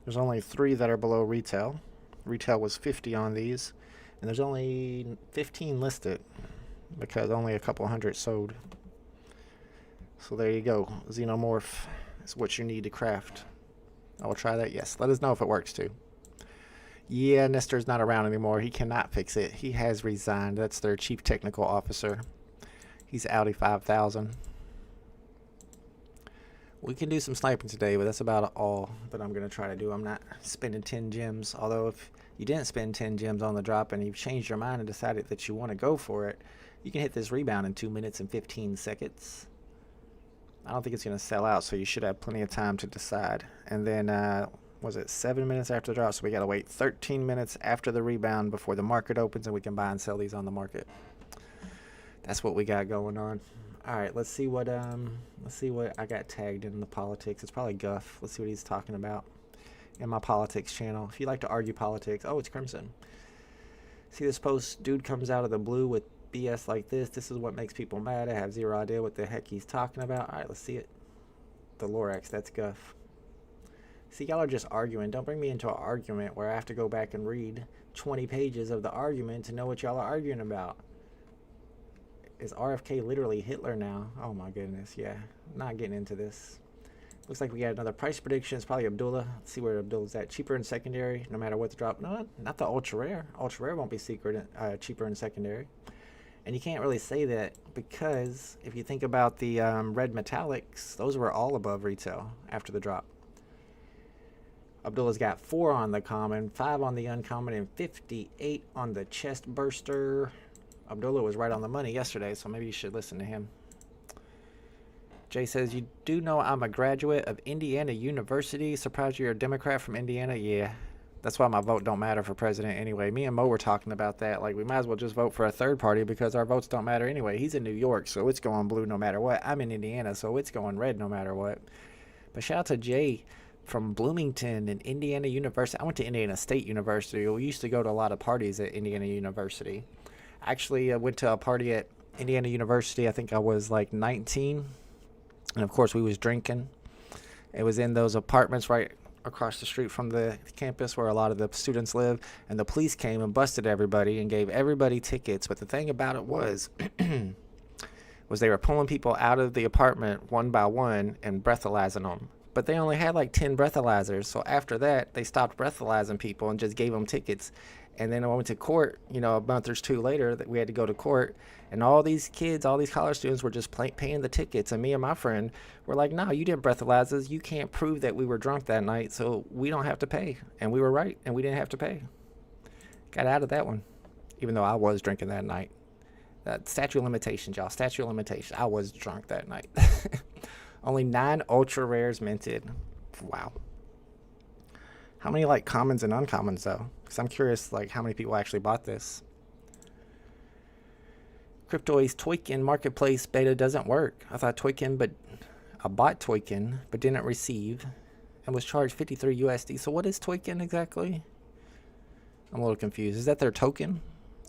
There's only 3 that are below retail. Retail was 50 on these, and there's only 15 listed because only a couple hundred sold. So there you go. Xenomorph is what you need to craft. I will try that. Yes. Let us know if it works too. Yeah, Nestor's not around anymore. He cannot fix it. He has resigned. That's their chief technical officer. He's Audi 5000. We can do some sniping today, but that's about all that I'm going to try to do. I'm not spending 10 gems. Although if you didn't spend 10 gems on the drop and you've changed your mind and decided that you want to go for it, you can hit this rebound in 2 minutes and 15 seconds. I don't think it's going to sell out, so you should have plenty of time to decide. And then, was it 7 minutes after the drop? So we got to wait 13 minutes after the rebound before the market opens, and we can buy and sell these on the market. That's what we got going on. All right, let's see what I got tagged in the politics. It's probably Guff. Let's see what he's talking about in my politics channel. If you like to argue politics, oh, it's Crimson. See this post? Dude comes out of the blue with BS like this. This is what makes people mad. I have zero idea what the heck he's talking about. All right, let's see it. The Lorax, that's Guff. See, y'all are just arguing. Don't bring me into an argument where I have to go back and read 20 pages of the argument to know what y'all are arguing about. Is RFK literally Hitler now? Oh my goodness, yeah. Not getting into this. Looks like we got another price prediction. It's probably Abdullah. Let's see where Abdullah's at. Cheaper in secondary, no matter what the drop. No, not the ultra rare. Ultra rare won't be cheaper in secondary. And you can't really say that because if you think about the red metallics, those were all above retail after the drop. Abdullah's got 4 on the common, 5 on the uncommon, and 58 on the chest burster. Abdullah was right on the money yesterday, so maybe you should listen to him. Jay says, you do know I'm a graduate of Indiana University. Surprised you're a Democrat from Indiana? Yeah. That's why my vote don't matter for president anyway. Me and Mo were talking about that. Like, we might as well just vote for a third party because our votes don't matter anyway. He's in New York, so it's going blue no matter what. I'm in Indiana, so it's going red no matter what. But shout out to Jay from Bloomington and Indiana University. I went to Indiana State University. We used to go to a lot of parties at Indiana University. Actually, I went to a party at Indiana University. I think I was like 19. And of course, we was drinking. It was in those apartments right across the street from the campus where a lot of the students live. And the police came and busted everybody and gave everybody tickets. But the thing about it was, they were pulling people out of the apartment one by one and breathalyzing them. But they only had like 10 breathalyzers. So after that, they stopped breathalyzing people and just gave them tickets. And then I went to court, you know, a month or two later that we had to go to court. And all these kids, all these college students were just paying the tickets. And me and my friend were like, no, you didn't breathalyze us. You can't prove that we were drunk that night, so we don't have to pay. And we were right, and we didn't have to pay. Got out of that one, even though I was drinking that night. Statute of limitations, y'all. Statute of limitations. I was drunk that night. Only 9 ultra rares minted. Wow. How many like commons and uncommons though? Because I'm curious like how many people actually bought this. Cryptoace Toykin marketplace beta doesn't work. I thought I bought Toykin but didn't receive and was charged 53 USD. So what is Toykin exactly? I'm a little confused. Is that their token?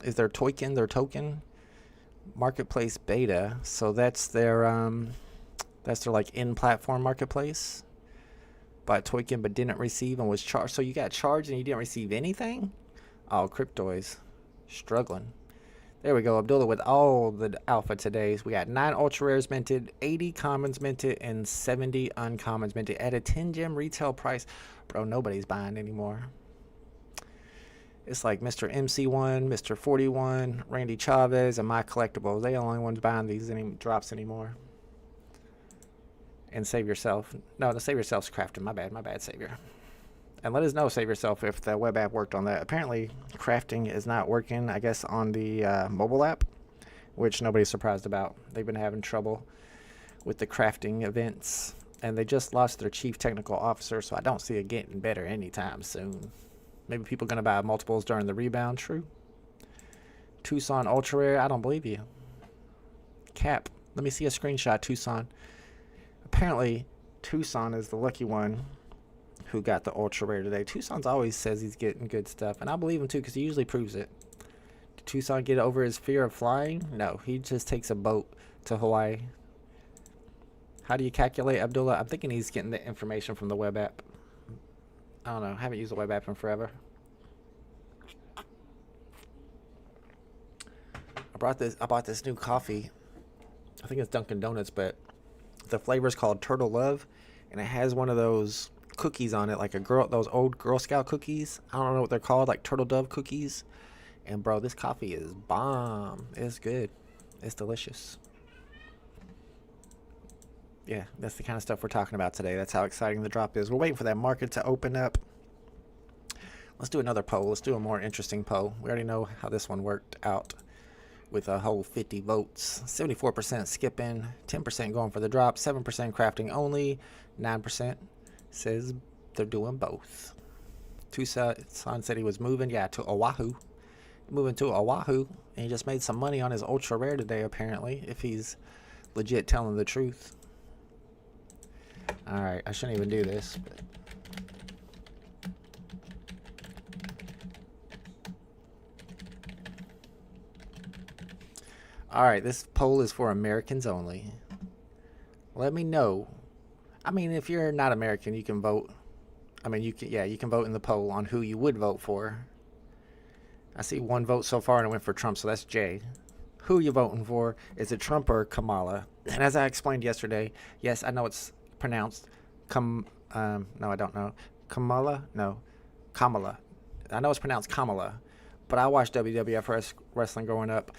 Is their Toykin their token? Marketplace beta. So that's their like in-platform marketplace. Bought Toykin but didn't receive and was charged. So you got charged and you didn't receive anything? Oh, Cryptoids. Struggling. There we go. Abdullah with all the alpha todays. We got 9 ultra rares minted, 80 commons minted, and 70 uncommons minted at a 10 gem retail price. Bro, nobody's buying anymore. It's like Mr. MC1, Mr. 41, Randy Chavez, and my collectibles. They the only ones buying these drops anymore. And Save Yourself. No, the Save Yourself's crafting. My bad, Savior. And let us know, Save Yourself, if the web app worked on that. Apparently, crafting is not working, I guess, on the mobile app, which nobody's surprised about. They've been having trouble with the crafting events, and they just lost their chief technical officer, so I don't see it getting better anytime soon. Maybe people are going to buy multiples during the rebound. True. Tucson Ultra Rare. I don't believe you. Cap. Let me see a screenshot, Tucson. Apparently, Tucson is the lucky one who got the ultra rare today. Tucson's always says he's getting good stuff, and I believe him too because he usually proves it. Did Tucson get over his fear of flying? No, he just takes a boat to Hawaii. How do you calculate, Abdullah? I'm thinking he's getting the information from the web app. I don't know. I haven't used the web app in forever. I bought this new coffee. I think it's Dunkin' Donuts, but the flavor is called Turtle Love, and it has one of those cookies on it, like those old Girl Scout cookies. I don't know what they're called, like turtle dove cookies. And bro, this coffee is bomb. It's good. It's delicious. Yeah, that's the kind of stuff we're talking about today. That's how exciting the drop is. We're waiting for that market to open up. Let's do another poll. Let's do a more interesting poll. We already know how this one worked out with a whole 50 votes. 74% skipping, 10% going for the drop, 7% crafting only, 9% says they're doing both. Tucson said he was moving, to Oahu. Moving to Oahu, and he just made some money on his ultra rare today, apparently, if he's legit telling the truth. Alright, I shouldn't even do this, but alright, this poll is for Americans only. Let me know. I mean, if you're not American, you can vote. I mean, you can vote in the poll on who you would vote for. I see one vote so far, and it went for Trump, so that's Jay. Who are you voting for? Is it Trump or Kamala? And as I explained yesterday, yes, I know it's pronounced No, I don't know. Kamala? No. Kamala. I know it's pronounced Kamala, but I watched WWF wrestling growing up.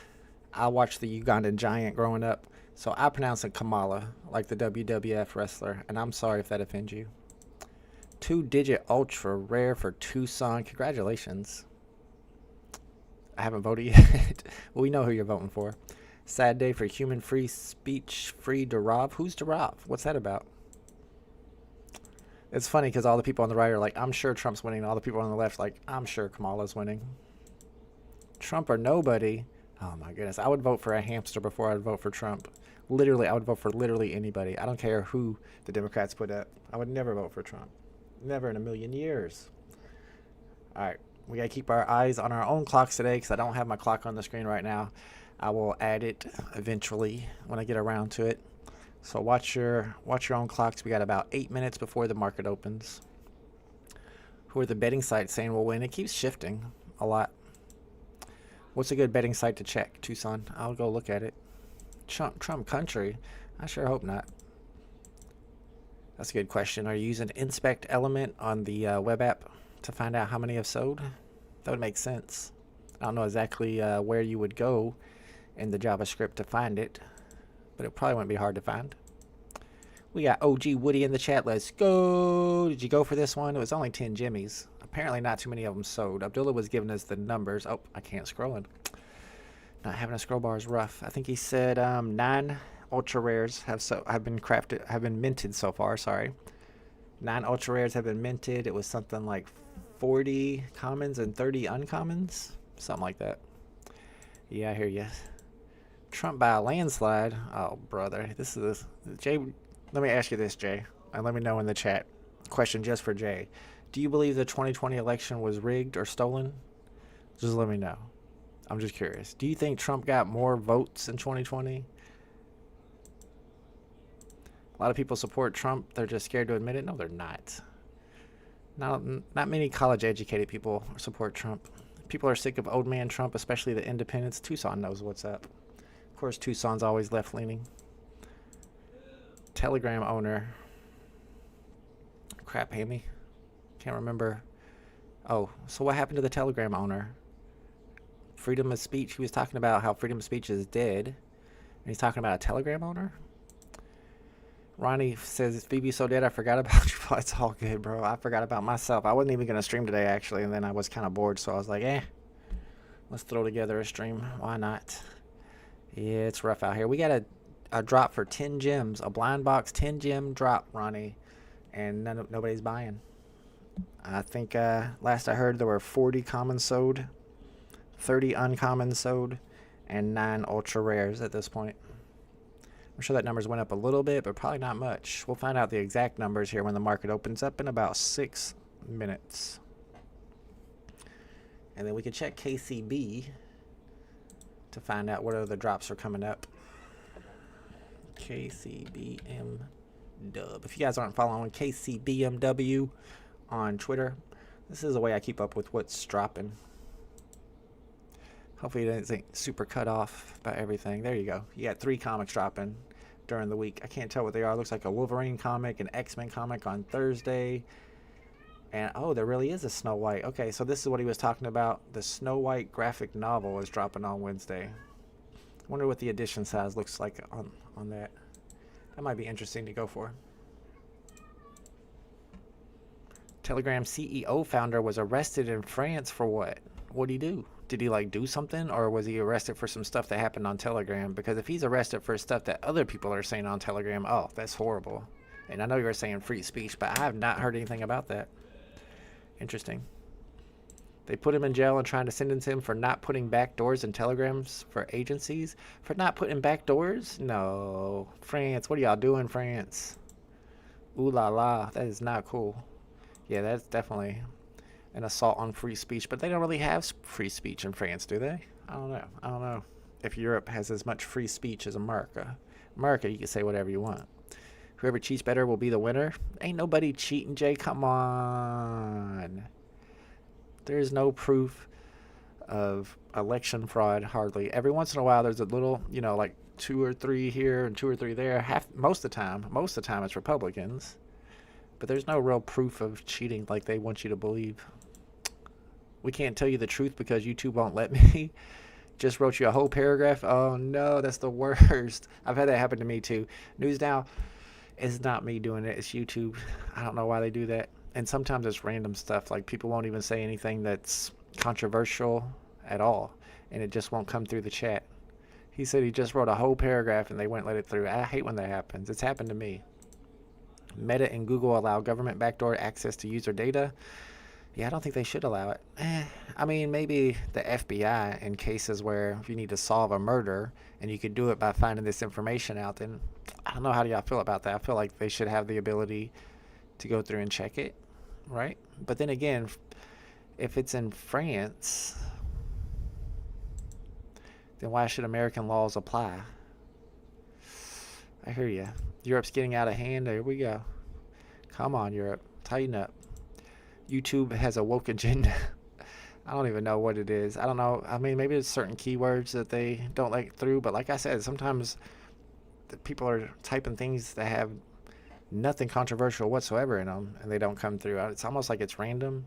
I watched the Ugandan Giant growing up, so I pronounce it Kamala, like the WWF wrestler, and I'm sorry if that offends you. 2-digit ultra rare for Tucson. Congratulations. I haven't voted yet. Well, we know who you're voting for. Sad day for human free speech free Darav. Who's Darav? What's that about? It's funny because all the people on the right are like, I'm sure Trump's winning. And all the people on the left like, I'm sure Kamala's winning. Trump or nobody. Oh my goodness. I would vote for a hamster before I'd vote for Trump. Literally, I would vote for literally anybody. I don't care who the Democrats put up. I would never vote for Trump. Never in a million years. All right. We got to keep our eyes on our own clocks today because I don't have my clock on the screen right now. I will add it eventually when I get around to it. So watch your own clocks. We got about 8 minutes before the market opens. Who are the betting sites saying will win? It keeps shifting a lot. What's a good betting site to check, Tucson? I'll go look at it. Trump country? I sure hope not. That's a good question. Are you using Inspect Element on the web app to find out how many have sold? That would make sense. I don't know exactly where you would go in the JavaScript to find it, but it probably wouldn't be hard to find. We got OG Woody in the chat. Let's go. Did you go for this one? It was only 10 jimmies. Apparently not too many of them sold. Abdullah was giving us the numbers. Oh, I can't scroll in. Not having a scroll bar is rough. I think he said 9 ultra rares have been minted so far. Sorry, 9 ultra rares have been minted. It was something like 40 commons and 30 uncommons, something like that. Yeah, I hear you. Trump by a landslide. Oh, brother, this is Jay. Let me ask you this, Jay, and let me know in the chat. Question just for Jay: do you believe the 2020 election was rigged or stolen? Just let me know. I'm just curious. Do you think Trump got more votes in 2020? A lot of people support Trump. They're just scared to admit it. No, they're not. Not many college-educated people support Trump. People are sick of old man Trump, especially the independents. Tucson knows what's up. Of course, Tucson's always left-leaning. Telegram owner. Crap, Amy. Can't remember. Oh, so what happened to the Telegram owner? Freedom of speech. He was talking about how freedom of speech is dead. And he's talking about a Telegram owner? Ronnie says, VeVe so dead I forgot about you. It's all good, bro. I forgot about myself. I wasn't even going to stream today, actually. And then I was kind of bored, so I was like, let's throw together a stream. Why not? Yeah, it's rough out here. We got a drop for 10 gems. A blind box 10 gem drop, Ronnie. And nobody's buying. I think last I heard there were 40 commons sold, 30 uncommons sold, and 9 ultra rares at this point. I'm sure that numbers went up a little bit, but probably not much. We'll find out the exact numbers here when the market opens up in about 6 minutes. And then we can check KCB to find out what other drops are coming up. KCBM Dub. If you guys aren't following KCBMW on Twitter, this is the way I keep up with what's dropping. Hopefully it isn't super cut off by everything. There you go. You got 3 comics dropping during the week. I can't tell what they are. It looks like a Wolverine comic, an X-Men comic on Thursday. And, oh, there really is a Snow White. Okay, so this is what he was talking about. The Snow White graphic novel is dropping on Wednesday. I wonder what the edition size looks like on that. That might be interesting to go for. Telegram CEO founder was arrested in France for what? What'd he do? Did he do something, or was he arrested for some stuff that happened on Telegram? Because if he's arrested for stuff that other people are saying on Telegram, oh, that's horrible. And I know you were saying free speech, but I have not heard anything about that. Interesting. They put him in jail and trying to sentence him for not putting back doors in telegrams for agencies. For not putting back doors? No. France, what are y'all doing, France? Ooh la la, that is not cool. Yeah, that's definitely an assault on free speech, but they don't really have free speech in France, do they? I don't know if Europe has as much free speech as America. America, you can say whatever you want. Whoever cheats better will be the winner. Ain't nobody cheating, Jay. Come on. There's no proof of election fraud, hardly. Every once in a while, there's a little, 2 or 3 here and 2 or 3 there. Most of the time it's Republicans. But there's no real proof of cheating like they want you to believe. We can't tell you the truth because YouTube won't let me. Just wrote you a whole paragraph. Oh no, that's the worst. I've had that happen to me too. News Now, it's not me doing it, it's YouTube. I don't know why they do that. And sometimes it's random stuff, like people won't even say anything that's controversial at all, and it just won't come through the chat. He said he just wrote a whole paragraph and they wouldn't let it through. I hate when that happens. It's happened to me. Meta and Google allow government backdoor access to user data. Yeah, I don't think they should allow it. I mean, maybe the FBI in cases where if you need to solve a murder and you could do it by finding this information out, then I don't know, how do y'all feel about that? I feel like they should have the ability to go through and check it, right? But then again, if it's in France, then why should American laws apply? I hear you. Europe's getting out of hand. There we go. Come on, Europe. Tighten up. YouTube has a woke agenda. I don't even know what it is. I don't know. I mean, maybe there's certain keywords that they don't like through. But like I said, sometimes the people are typing things that have nothing controversial whatsoever in them, and they don't come through. It's almost like it's random.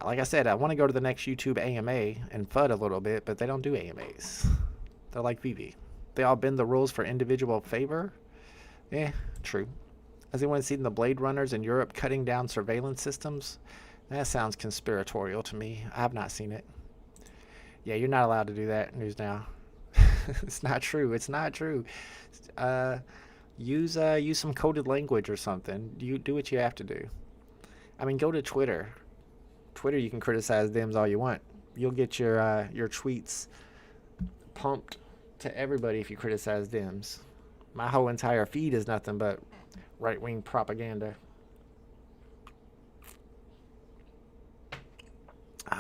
Like I said, I want to go to the next YouTube AMA and FUD a little bit, but they don't do AMAs. They're like VeVe. They all bend the rules for individual favor. Yeah, true. Has anyone seen the Blade Runners in Europe cutting down surveillance systems? That sounds conspiratorial to me. I have not seen it. Yeah, you're not allowed to do that, News Now. It's not true. It's not true. Use some coded language or something. You do what you have to do. I mean, go to Twitter. Twitter, you can criticize them all you want. You'll get your tweets pumped to everybody if you criticize them. My whole entire feed is nothing but right-wing propaganda.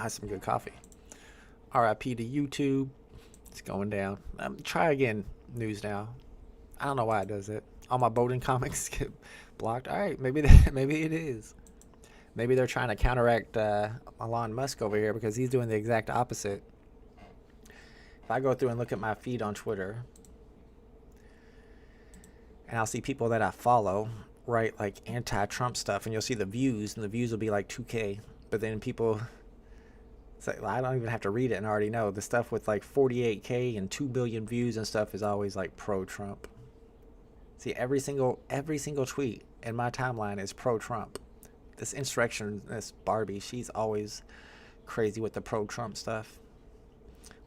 Some good coffee. RIP to YouTube. It's going down. Try again, News Now. I don't know why it does it. All my boating comics get blocked. All right, maybe it is. Maybe they're trying to counteract Elon Musk over here because he's doing the exact opposite. If I go through and look at my feed on Twitter, and I'll see people that I follow write like anti-Trump stuff, and you'll see the views, and the views will be like 2K. But then people say, well, I don't even have to read it and I already know. The stuff with like 48K and 2 billion views and stuff is always like pro-Trump. See, every single tweet in my timeline is pro-Trump. This insurrectionist Barbie, she's always crazy with the pro-Trump stuff.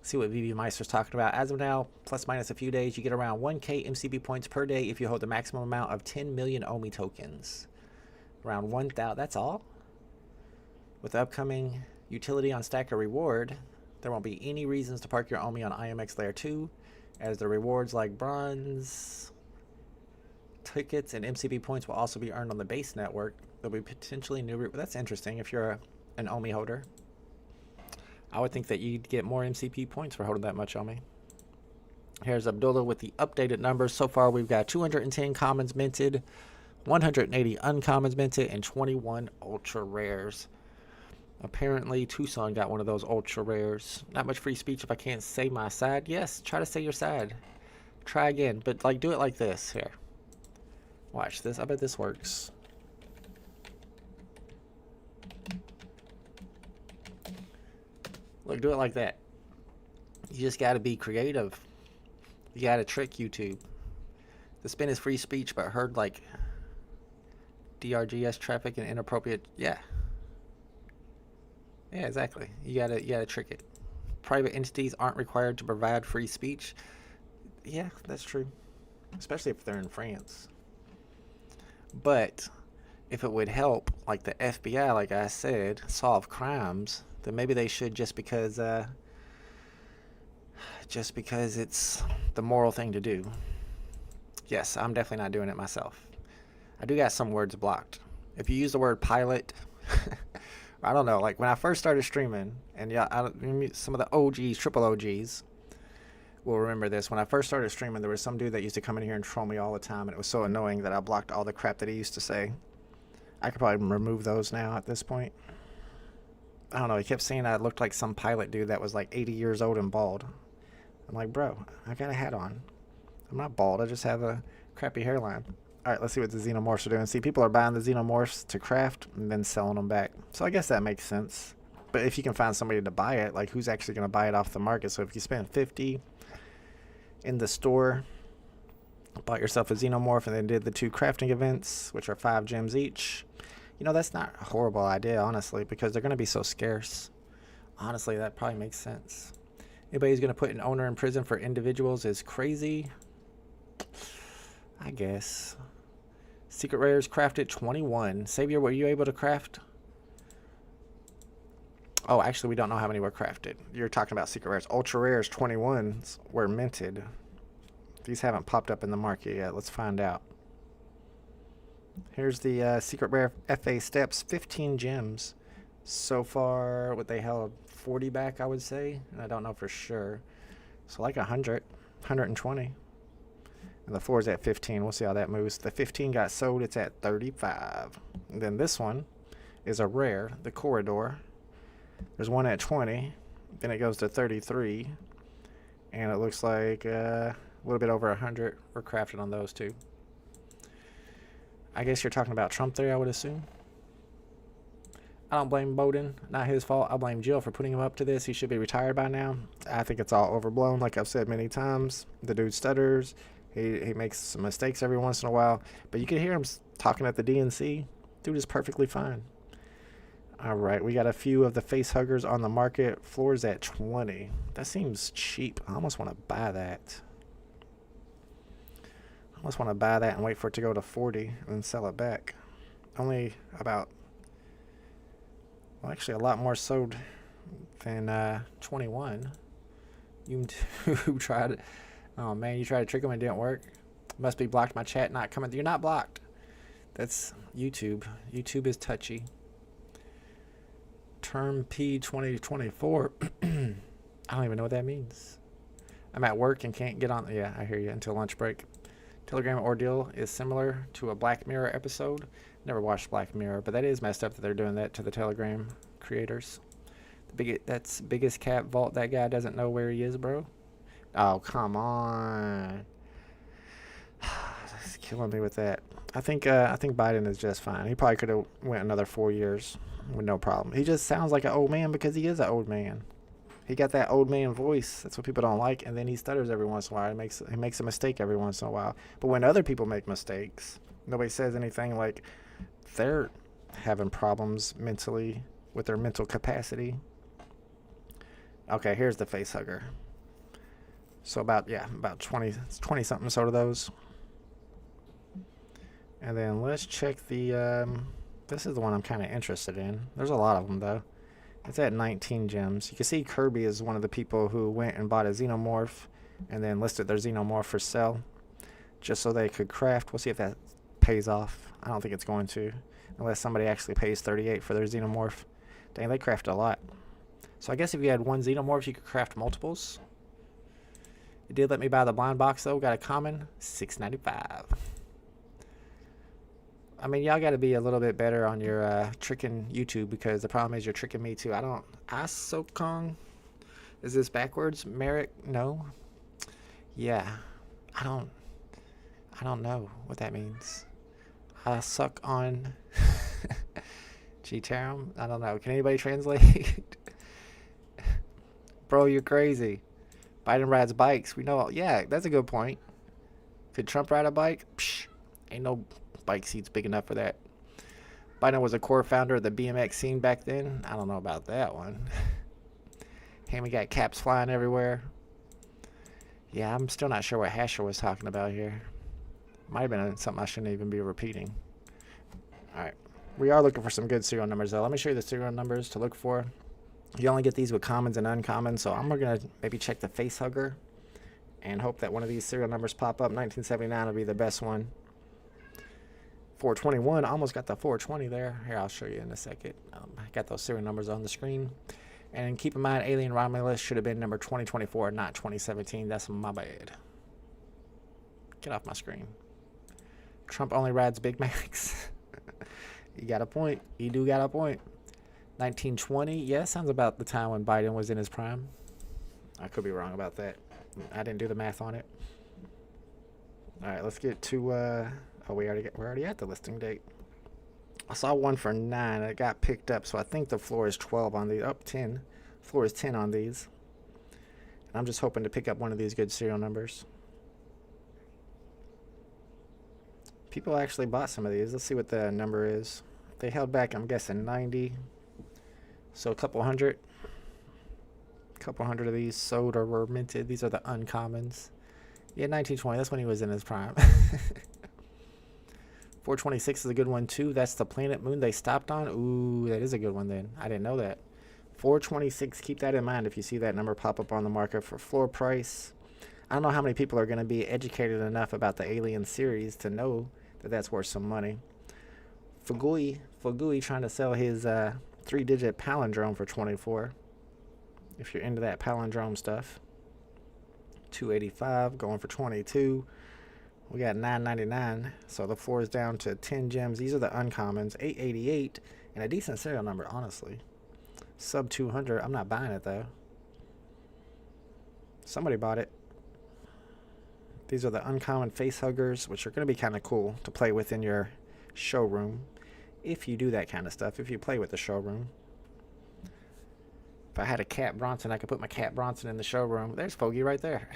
See what VeVe Meister's talking about. As of now, plus minus a few days, you get around 1K MCB points per day if you hold the maximum amount of 10 million OMI tokens. Around 1,000, that's all? With the upcoming utility on Stacker Reward, there won't be any reasons to park your OMI on IMX Layer 2, as the rewards like bronze, tickets, and MCB points will also be earned on the base network. There'll be potentially new... That's interesting if you're an OMI holder. I would think that you'd get more MCP points for holding that much OMI. Here's Abdullah with the updated numbers. So far, we've got 210 commons minted, 180 uncommons minted, and 21 ultra rares. Apparently, Tucson got one of those ultra rares. Not much free speech if I can't say my side. Yes, try to say your side. Try again, but like do it like this. Here. Watch this. I bet this works. Look, do it like that. You just got to be creative. You got to trick YouTube. The spin is free speech, but heard like DRGS traffic and inappropriate. Yeah. Yeah, exactly. You gotta trick it. Private entities aren't required to provide free speech. Yeah, that's true. Especially if they're in France. But if it would help, like the FBI, like I said, solve crimes, then maybe they should, just because it's the moral thing to do. Yes, I'm definitely not doing it myself. I do got some words blocked. If you use the word pilot, I don't know, like when I first started streaming, and yeah, some of the OGs, triple OGs, will remember this. When I first started streaming, there was some dude that used to come in here and troll me all the time, and it was so annoying that I blocked all the crap that he used to say. I could probably remove those now at this point. I don't know, he kept saying I looked like some pilot dude that was like 80 years old and bald. I'm like, bro, I got a hat on. I'm not bald, I just have a crappy hairline. Alright, let's see what the xenomorphs are doing. See, people are buying the xenomorphs to craft and then selling them back. So I guess that makes sense. But if you can find somebody to buy it, like who's actually going to buy it off the market? So if you spend 50 in the store, bought yourself a xenomorph and then did the 2 crafting events, which are 5 gems each, you know, that's not a horrible idea, honestly, because they're going to be so scarce. Honestly, that probably makes sense. Anybody who's going to put an owner in prison for individuals is crazy. I guess. Secret rares crafted 21. Savior, were you able to craft? Oh, actually, we don't know how many were crafted. You're talking about secret rares. Ultra rares 21s were minted. These haven't popped up in the market yet. Let's find out. Here's the secret rare FA steps. 15 gems. So far, what they held 40 back, I would say. And I don't know for sure. So like 100. 120. And the 4 is at 15. We'll see how that moves. The 15 got sold. It's at 35. And then this one is a rare. The corridor. There's one at 20. Then it goes to 33. And it looks like a little bit over 100 were crafted on those two. I guess you're talking about Trump there, I would assume. I don't blame Bowden. Not his fault. I blame Jill for putting him up to this. He should be retired by now. I think it's all overblown, like I've said many times. The dude stutters. He makes some mistakes every once in a while. But you can hear him talking at the DNC. Dude is perfectly fine. Alright, we got a few of the face huggers on the market. Floor's at 20. That seems cheap. I almost want to buy that. I almost want to buy that and wait for it to go to 40 and then sell it back. Only about, well, actually a lot more sold than 21. You tried it. Oh man, you tried to trick them and it didn't work. Must be blocked. My chat not coming. You're not blocked. That's YouTube. YouTube is touchy. Term P 2024. I don't even know what that means. I'm at work and can't get on. Yeah, I hear you. Until lunch break. Telegram ordeal is similar to a Black Mirror episode. Never watched Black Mirror, but that is messed up that they're doing that to the Telegram creators. That's biggest cap vault. That guy doesn't know where he is, bro. Oh, come on. It's killing me with that. I think Biden is just fine. He probably could have went another 4 years with no problem. He just sounds like an old man because he is an old man. He got that old man voice. That's what people don't like. And then he stutters every once in a while. He makes a mistake every once in a while. But when other people make mistakes, nobody says anything like they're having problems mentally with their mental capacity. Okay, here's the face hugger. So about 20 something sort of those. And then let's check the this is the one I'm kind of interested in. There's a lot of them though. It's at 19 gems. You can see Kirby is one of the people who went and bought a xenomorph and then listed their xenomorph for sale just so they could craft. We'll see if that pays off. I don't think it's going to, unless somebody actually pays 38 for their xenomorph. Dang, they craft a lot. So I guess if you had one xenomorph, you could craft multiples. It did let me buy the blind box though. Got a common, $6.95. I mean, y'all got to be a little bit better on your tricking YouTube, because the problem is you're tricking me too. Asokong. Is this backwards? Merrick? No. Yeah. I don't know what that means. I suck on G-Term. I don't know. Can anybody translate? Bro, you're crazy. Biden rides bikes. We know. Yeah, that's a good point. Could Trump ride a bike? Psh, ain't no bike seats big enough for that. Biden was a core founder of the BMX scene back then. I don't know about that one. Hey, we got caps flying everywhere. Yeah, I'm still not sure what Hasher was talking about here. Might have been something I shouldn't even be repeating. Alright. We are looking for some good serial numbers though. Let me show you the serial numbers to look for. You only get these with commons and uncommons, so I'm going to maybe check the face hugger and hope that one of these serial numbers pop up. 1979 will be the best one. 421, almost got the 420 there. Here, I'll show you in a second. I got those serial numbers on the screen. And keep in mind, Alien Romulus should have been number 2024, not 2017. That's my bad. Get off my screen. Trump only rides Big Macs. You got a point. You do got a point. 1920, yeah, sounds about the time when Biden was in his prime. I could be wrong about that. I didn't do the math on it. All right, let's get to Oh, we're already at the listing date. I saw one for 9. It got picked up, so I think the floor is 12 on these. 10. Floor is 10 on these. And I'm just hoping to pick up one of these good serial numbers. People actually bought some of these. Let's see what the number is. They held back, I'm guessing, 90. So a couple hundred. A couple hundred of these sold or were minted. These are the uncommons. Yeah, 1920. That's when he was in his prime. 426 is a good one too. That's the planet moon they stopped on. Ooh, that is a good one then. I didn't know that. 426, keep that in mind if you see that number pop up on the market for floor price. I don't know how many people are going to be educated enough about the Alien series to know that that's worth some money. Fugui trying to sell his 3-digit palindrome for 24. If you're into that palindrome stuff. 285 going for 22. We got 999, so the floor is down to 10 gems. These are the uncommons. 888 and a decent serial number, honestly. Sub 200. I'm not buying it though. Somebody bought it. These are the uncommon face huggers, which are going to be kind of cool to play with in your showroom. If you do that kind of stuff, if you play with the showroom. If I had a Cat Bronson, I could put my Cat Bronson in the showroom. There's Foggy right there.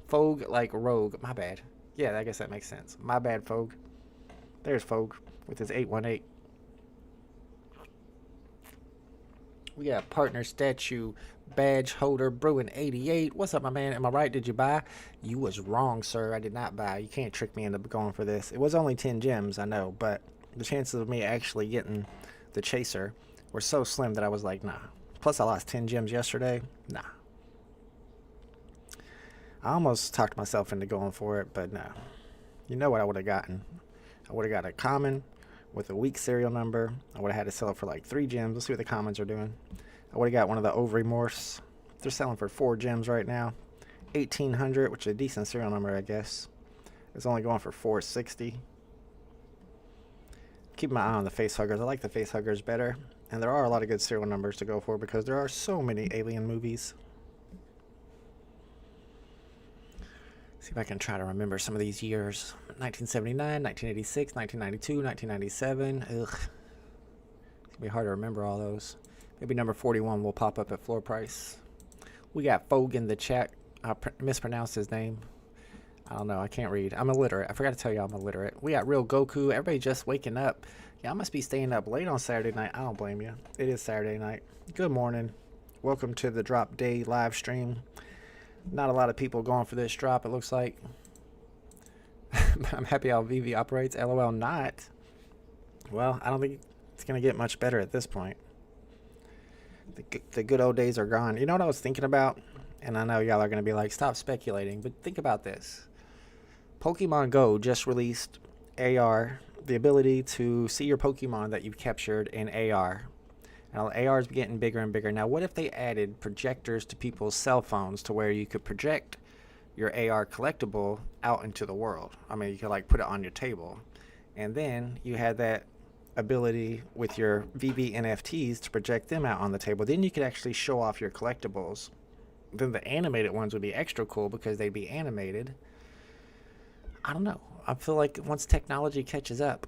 Fogue like Rogue. My bad. Yeah, I guess that makes sense. My bad, Fogue. There's Fogue with his 818. We got partner statue badge holder Bruin 88. What's up, my man? Am I right? Did you buy? You was wrong, sir. I did not buy. You can't trick me into going for this. It was only 10 gems, I know, but the chances of me actually getting the chaser were so slim that I was like, nah. Plus, I lost 10 gems yesterday. Nah. I almost talked myself into going for it, but no. You know what I would have gotten? I would have got a common with a weak serial number. I would have had to sell it for like 3 gems. Let's see what the commons are doing. I would have got one of the ovary morphs. They're selling for 4 gems right now. 1800, which is a decent serial number, I guess. It's only going for 460. Keep my eye on the face huggers. I like the face huggers better. And there are a lot of good serial numbers to go for because there are so many Alien movies. See if I can try to remember some of these years. 1979, 1986, 1992, 1997. Ugh. It's going to be hard to remember all those. Maybe number 41 will pop up at floor price. We got Fogue in the chat. I mispronounced his name. I don't know. I can't read. I'm illiterate. I forgot to tell you I'm illiterate. We got Real Goku. Everybody just waking up. Yeah, I must be staying up late on Saturday night. I don't blame you. It is Saturday night. Good morning. Welcome to the Drop Day live stream. Not a lot of people going for this drop, it looks like. I'm happy how VeVe operates. LOL not. Well, I don't think it's going to get much better at this point. The good old days are gone. You know what I was thinking about? And I know y'all are going to be like, stop speculating. But think about this. Pokemon Go just released AR, the ability to see your Pokemon that you've captured in AR. Now, AR is getting bigger and bigger. Now, what if they added projectors to people's cell phones to where you could project your AR collectible out into the world? I mean, you could like put it on your table. And then you had that ability with your VeVe NFTs to project them out on the table. Then you could actually show off your collectibles. Then the animated ones would be extra cool because they'd be animated. I don't know. I feel like once technology catches up,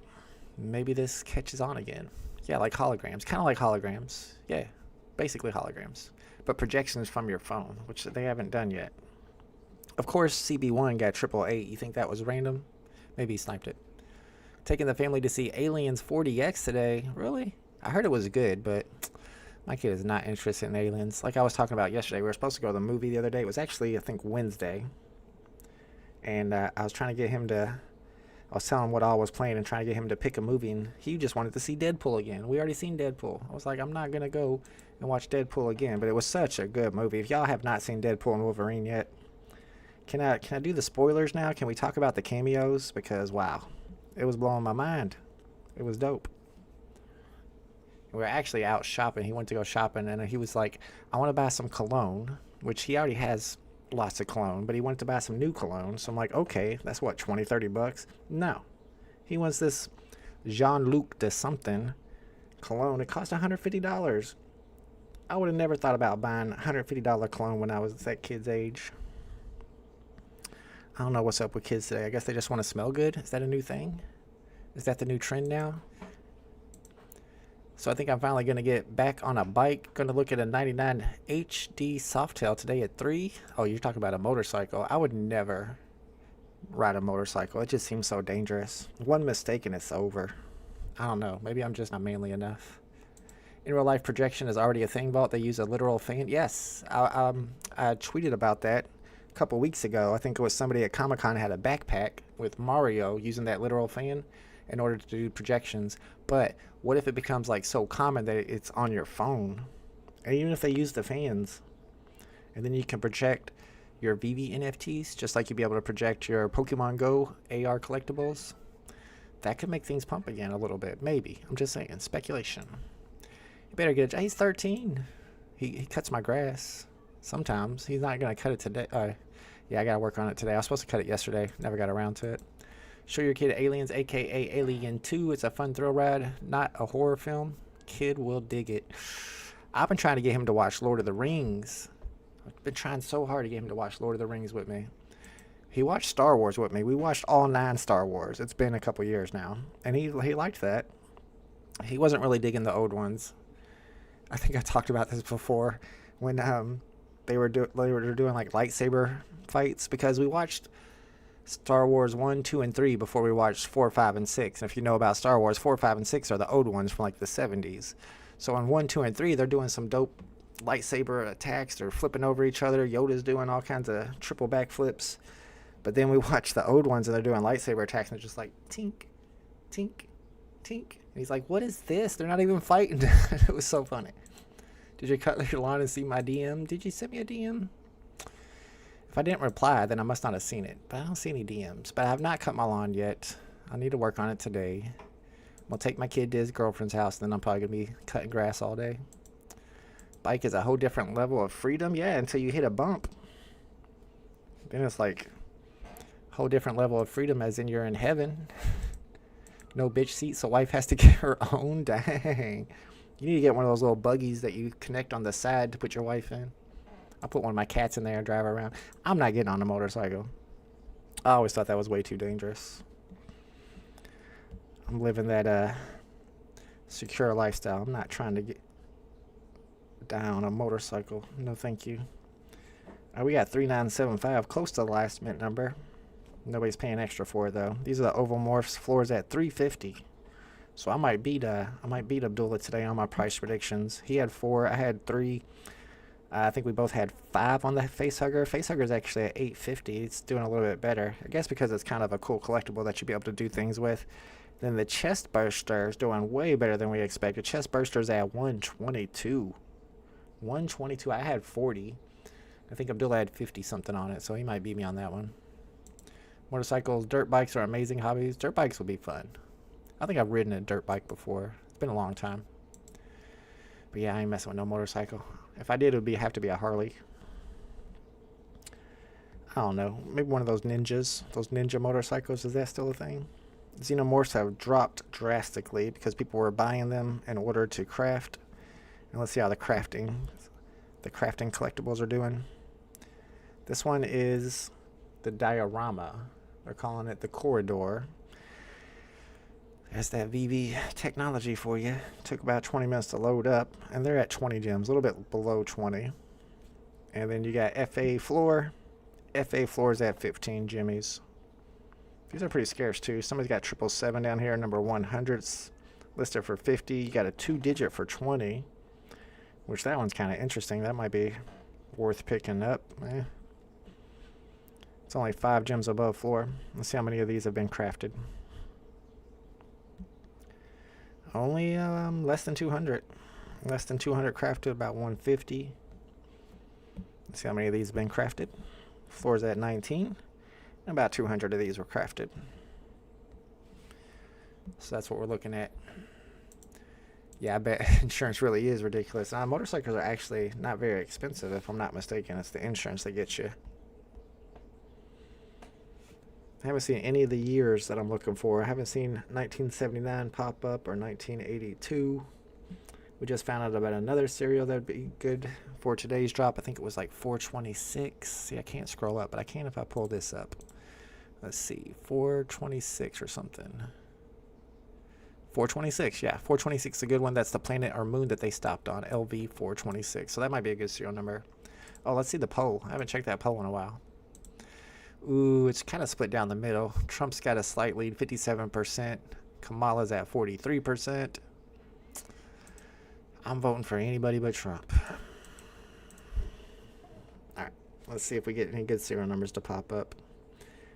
maybe this catches on again. Yeah, like holograms. Kind of like holograms. Yeah, basically holograms. But projections from your phone, which they haven't done yet. Of course, CB1 got 888. You think that was random? Maybe he sniped it. Taking the family to see Aliens 40X today. Really? I heard it was good, but my kid is not interested in Aliens. Like I was talking about yesterday, we were supposed to go to the movie the other day. It was actually, I think, Wednesday. And I was trying to get him to... I was telling him what all was playing and trying to get him to pick a movie, and he just wanted to see Deadpool again. We already seen Deadpool. I was like, I'm not going to go and watch Deadpool again, but it was such a good movie. If y'all have not seen Deadpool and Wolverine yet, can I do the spoilers now? Can we talk about the cameos? Because, wow, it was blowing my mind. It was dope. We were actually out shopping. He went to go shopping, and he was like, I want to buy some cologne, which he already has lots of cologne, but he wanted to buy some new cologne. So I'm like, okay, that's what, 20, 30 bucks? No. He wants this Jean-Luc de something cologne. It cost $150. I would have never thought about buying $150 cologne when I was that kid's age. I don't know what's up with kids today. I guess they just want to smell good. Is that a new thing? Is that the new trend now? So I think I'm finally going to get back on a bike. Going to look at a 99 HD Softail today at 3. Oh, you're talking about a motorcycle. I would never ride a motorcycle. It just seems so dangerous. One mistake and it's over. I don't know. Maybe I'm just not manly enough. In real life, projection is already a thing, Vault. They use a literal fan. Yes, I tweeted about that a couple weeks ago. I think it was somebody at Comic-Con had a backpack with Mario using that literal fan in order to do projections. But what if it becomes like so common that it's on your phone? And even if they use the fans, and then you can project your VeVe NFTs, just like you'd be able to project your Pokemon Go AR collectibles, that could make things pump again a little bit. Maybe. I'm just saying. Speculation. You better get a... He's 13. He cuts my grass. Sometimes. He's not going to cut it today. Yeah, I got to work on it today. I was supposed to cut it yesterday. Never got around to it. Show your kid Aliens, a.k.a. Alien 2. It's a fun thrill ride, not a horror film. Kid will dig it. I've been trying to get him to watch Lord of the Rings. I've been trying so hard to get him to watch Lord of the Rings with me. He watched Star Wars with me. We watched all 9 Star Wars. It's been a couple years now. And he liked that. He wasn't really digging the old ones. I think I talked about this before. When they were doing like lightsaber fights. Because we watched Star Wars 1, 2, and 3 before we watched 4, 5, and 6. And if you know about Star Wars, 4, 5, and 6 are the old ones from like the 70s. So in 1, 2, and 3, they're doing some dope lightsaber attacks. They're flipping over each other. Yoda's doing all kinds of triple backflips. But then we watch the old ones and they're doing lightsaber attacks and they're just like, tink, tink, tink. And he's like, what is this? They're not even fighting. It was so funny. Did you cut your lawn and see my DM? Did you send me a DM? If I didn't reply, then I must not have seen it. But I don't see any DMs. But I have not cut my lawn yet. I need to work on it today. I'm going to take my kid to his girlfriend's house. Then I'm probably going to be cutting grass all day. Bike is a whole different level of freedom. Yeah, until you hit a bump. Then it's like a whole different level of freedom as in you're in heaven. No bitch seat, so wife has to get her own. Dang. You need to get one of those little buggies that you connect on the side to put your wife in. I'll put one of my cats in there and drive her around. I'm not getting on a motorcycle. I always thought that was way too dangerous. I'm living that secure lifestyle. I'm not trying to get down a motorcycle. No, thank you. We got 3975, close to the last mint number. Nobody's paying extra for it though. These are the oval morphs. Floors at 350. So I might beat Abdullah today on my price predictions. He had 4. I had 3. I think we both had 5 on the facehugger. Facehugger is actually at 850. It's doing a little bit better. I guess because it's kind of a cool collectible that you'll be able to do things with. Then the chest burster is doing way better than we expected. Chest burster is at 122. 122. I had 40. I think Abdullah had 50 something on it, so he might beat me on that one. Motorcycles, dirt bikes are amazing hobbies. Dirt bikes will be fun. I think I've ridden a dirt bike before. It's been a long time. But yeah, I ain't messing with no motorcycle. If I did, it would have to be a Harley. I don't know. Maybe one of those ninjas. Those ninja motorcycles. Is that still a thing? Xenomorphs have dropped drastically because people were buying them in order to craft. And let's see how the crafting collectibles are doing. This one is the diorama. They're calling it the corridor. There's that VeVe technology for you. Took about 20 minutes to load up, and they're at 20 gems, a little bit below 20. And then you got FA floor. FA floor is at 15 jimmies. These are pretty scarce too. Somebody's got 777 down here, number 100's listed for 50. You got a 2-digit for 20, which that one's kind of interesting. That might be worth picking up. It's only 5 gems above floor. Let's see how many of these have been crafted. Only less than 200. Less than 200 crafted, about 150. Let's see how many of these have been crafted. Floor's at 19. And about 200 of these were crafted. So that's what we're looking at. Yeah, I bet insurance really is ridiculous. Motorcycles are actually not very expensive, if I'm not mistaken. It's the insurance that gets you. I haven't seen any of the years that I'm looking for. I haven't seen 1979 pop up or 1982. We just found out about another cereal that would be good for today's drop. I think it was like 426. See, I can't scroll up, but I can if I pull this up. Let's see, 426 or something. 426, yeah. 426 is a good one. That's the planet or moon that they stopped on. LV 426. So that might be a good serial number. Oh, let's see the poll. I haven't checked that poll in a while. Ooh, it's kind of split down the middle. Trump's got a slight lead, 57%. Kamala's at 43%. I'm voting for anybody but Trump. Alright, let's see if we get any good serial numbers to pop up.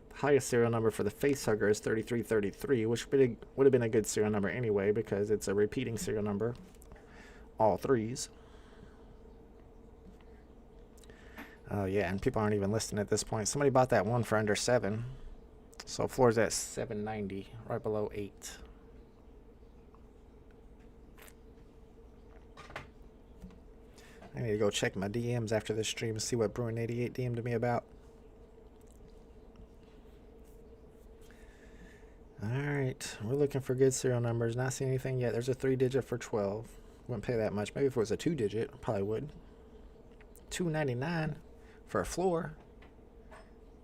The highest serial number for the facehugger is 3333, which would have been a good serial number anyway because it's a repeating serial number. All threes. Oh yeah, and people aren't even listing at this point. Somebody bought that one for under 7. So floor's at 790, right below 8. I need to go check my DMs after this stream and see what Bruin88 DM'd me about. Alright, we're looking for good serial numbers. Not seeing anything yet. There's a 3-digit for 12. Wouldn't pay that much. Maybe if it was a 2-digit, probably would. $2.99 for a floor.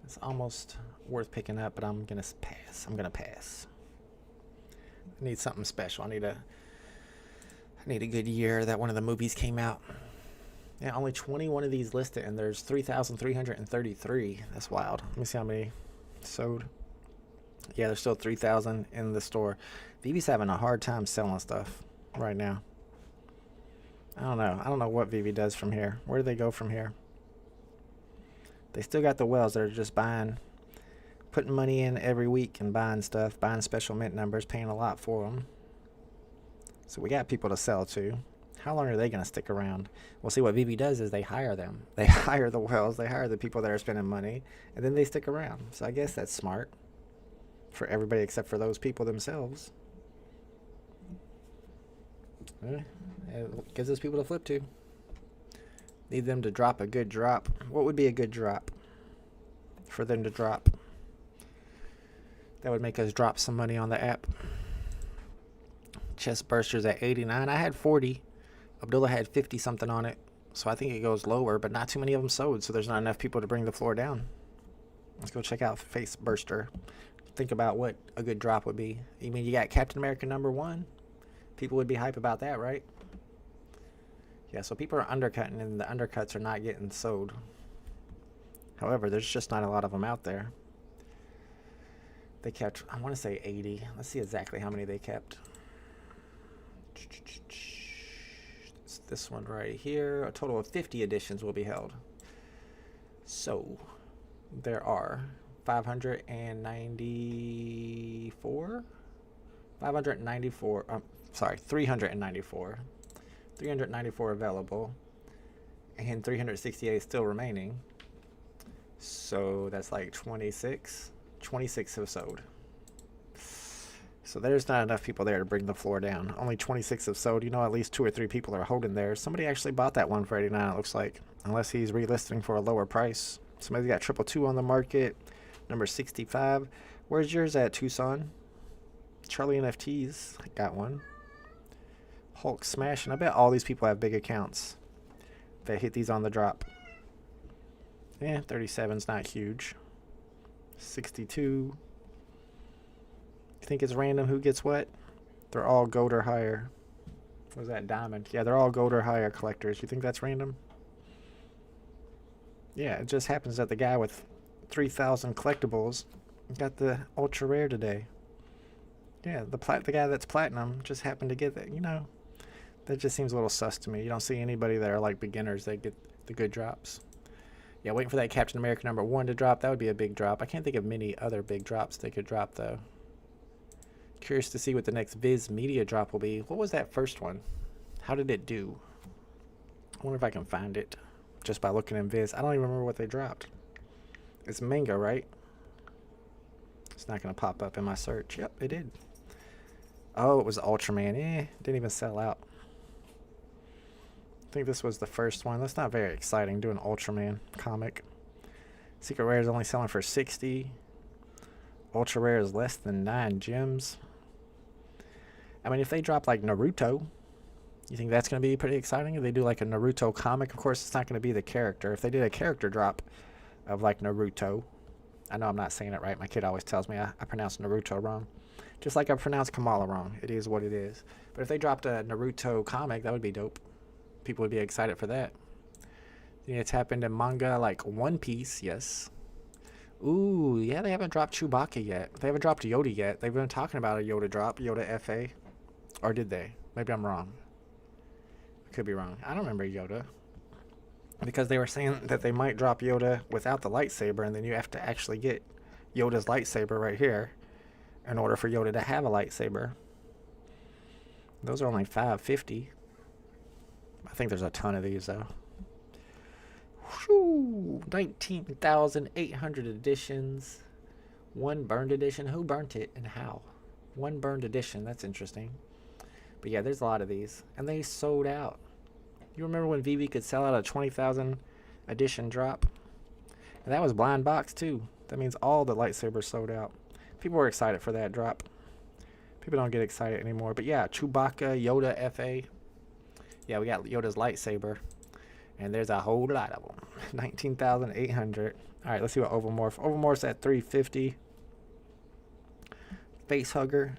It's almost worth picking up, but I'm gonna pass. I need something special. I need a good year that one of the movies came out. Yeah, only 21 of these listed, and there's 3,333. That's wild. Let me see how many sold. Yeah, there's still 3,000 in the store. VeVe's having a hard time selling stuff right now. I don't know what VeVe does from here. Where do they go from here? They still got the whales that are just putting money in every week and buying stuff, buying special mint numbers, paying a lot for them. So we got people to sell to. How long are they going to stick around? Well, see, what VeVe does is they hire them. They hire the whales, they hire the people that are spending money, and then they stick around. So I guess that's smart for everybody except for those people themselves. It gives us people to flip to. Need them to drop a good drop. What would be a good drop for them to drop? That would make us drop some money on the app. Chest bursters at 89. I had 40. Abdullah had 50 something on it. So I think it goes lower, but not too many of them sold. So there's not enough people to bring the floor down. Let's go check out Face Burster. Think about what a good drop would be. You mean you got Captain America #1? People would be hype about that, right? Yeah, so people are undercutting, and the undercuts are not getting sold. However, there's just not a lot of them out there. They kept, I want to say 80. Let's see exactly how many they kept. It's this one right here. A total of 50 editions will be held. So there are 394 available, and 368 still remaining. So that's like 26 have sold. So there's not enough people there to bring the floor down. Only 26 have sold. You know, at least 2 or 3 people are holding there. Somebody actually bought that one for 89, it looks like, unless he's relisting for a lower price. Somebody's got 222 on the market. Number 65. Where's yours at, Tucson? Charlie NFTs got one. Hulk Smash, and I bet all these people have big accounts that hit these on the drop. Yeah, 37's not huge. 62. You think it's random who gets what? They're all gold or higher. What was that, diamond? Yeah, they're all gold or higher collectors. You think that's random? Yeah, it just happens that the guy with 3,000 collectibles got the ultra rare today. Yeah, the guy that's platinum just happened to get that. You know, that just seems a little sus to me. You don't see anybody that are like beginners that get the good drops. Yeah, waiting for that Captain America #1 to drop. That would be a big drop. I can't think of many other big drops they could drop, though. Curious to see what the next Viz Media drop will be. What was that first one? How did it do? I wonder if I can find it just by looking in Viz. I don't even remember what they dropped. It's manga, right? It's not going to pop up in my search. Yep, it did. Oh, it was Ultraman. Didn't even sell out. I think this was the first one. That's not very exciting, doing Ultraman comic. Secret Rare is only selling for 60. Ultra Rare is less than 9 gems. I mean, if they drop like Naruto, you think that's going to be pretty exciting? If they do like a Naruto comic, of course, it's not going to be the character. If they did a character drop of like Naruto, I know I'm not saying it right. My kid always tells me I pronounce Naruto wrong. Just like I pronounced Kamala wrong. It is what it is. But if they dropped a Naruto comic, that would be dope. People would be excited for that. You need to tap into manga like One Piece, yes. Ooh, yeah, they haven't dropped Chewbacca yet. They haven't dropped Yoda yet. They've been talking about a Yoda drop, Yoda FA. Or did they? Maybe I'm wrong. I could be wrong. I don't remember Yoda. Because they were saying that they might drop Yoda without the lightsaber, and then you have to actually get Yoda's lightsaber right here in order for Yoda to have a lightsaber. Those are only $5.50. I think there's a ton of these, though. Whew, 19,800 editions. One burned edition. Who burnt it and how? One burned edition. That's interesting. But yeah, there's a lot of these. And they sold out. You remember when VeVe could sell out a 20,000 edition drop? And that was blind box too. That means all the lightsabers sold out. People were excited for that drop. People don't get excited anymore. But yeah, Chewbacca, Yoda FA. Yeah, we got Yoda's lightsaber. And there's a whole lot of them. 19,800. All right, let's see what Overmorph. Overmorph's at 350. Face Hugger.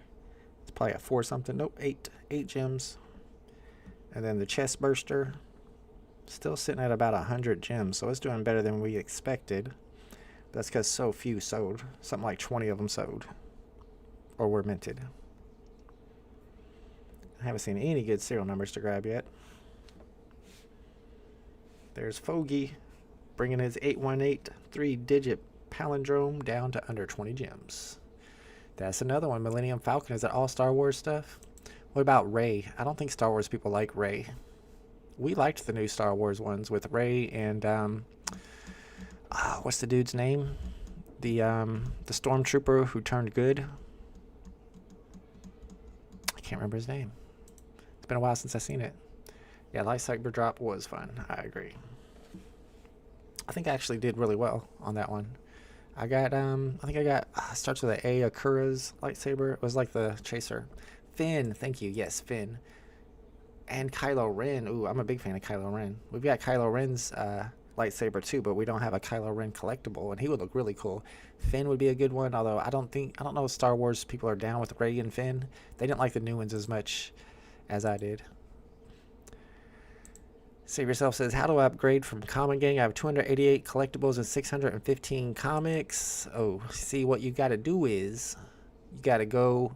It's probably at 4 something. Nope, 8 gems. And then the Chest Burster. Still sitting at about 100 gems. So it's doing better than we expected. But that's because so few sold. Something like 20 of them sold. Or were minted. I haven't seen any good serial numbers to grab yet. There's Foggy, bringing his 818 3-digit palindrome down to under 20 gems. That's another one. Millennium Falcon. Is that all Star Wars stuff? What about Rey? I don't think Star Wars people like Rey. We liked the new Star Wars ones with Rey and what's the dude's name? The stormtrooper who turned good. I can't remember his name. It's been a while since I've seen it. Yeah, lightsaber drop was fun. I agree. I think I actually did really well on that one. I think I got starts with an A, Akura's lightsaber. It was like the chaser. Finn, thank you. Yes, Finn. And Kylo Ren. Ooh, I'm a big fan of Kylo Ren. We've got Kylo Ren's lightsaber too, but we don't have a Kylo Ren collectible, and he would look really cool. Finn would be a good one, although I don't know if Star Wars people are down with Rey and Finn. They didn't like the new ones as much as I did. Save Yourself says, how do I upgrade from Common Gang? I have 288 collectibles and 615 comics. Oh, see, what you got to do is you got to go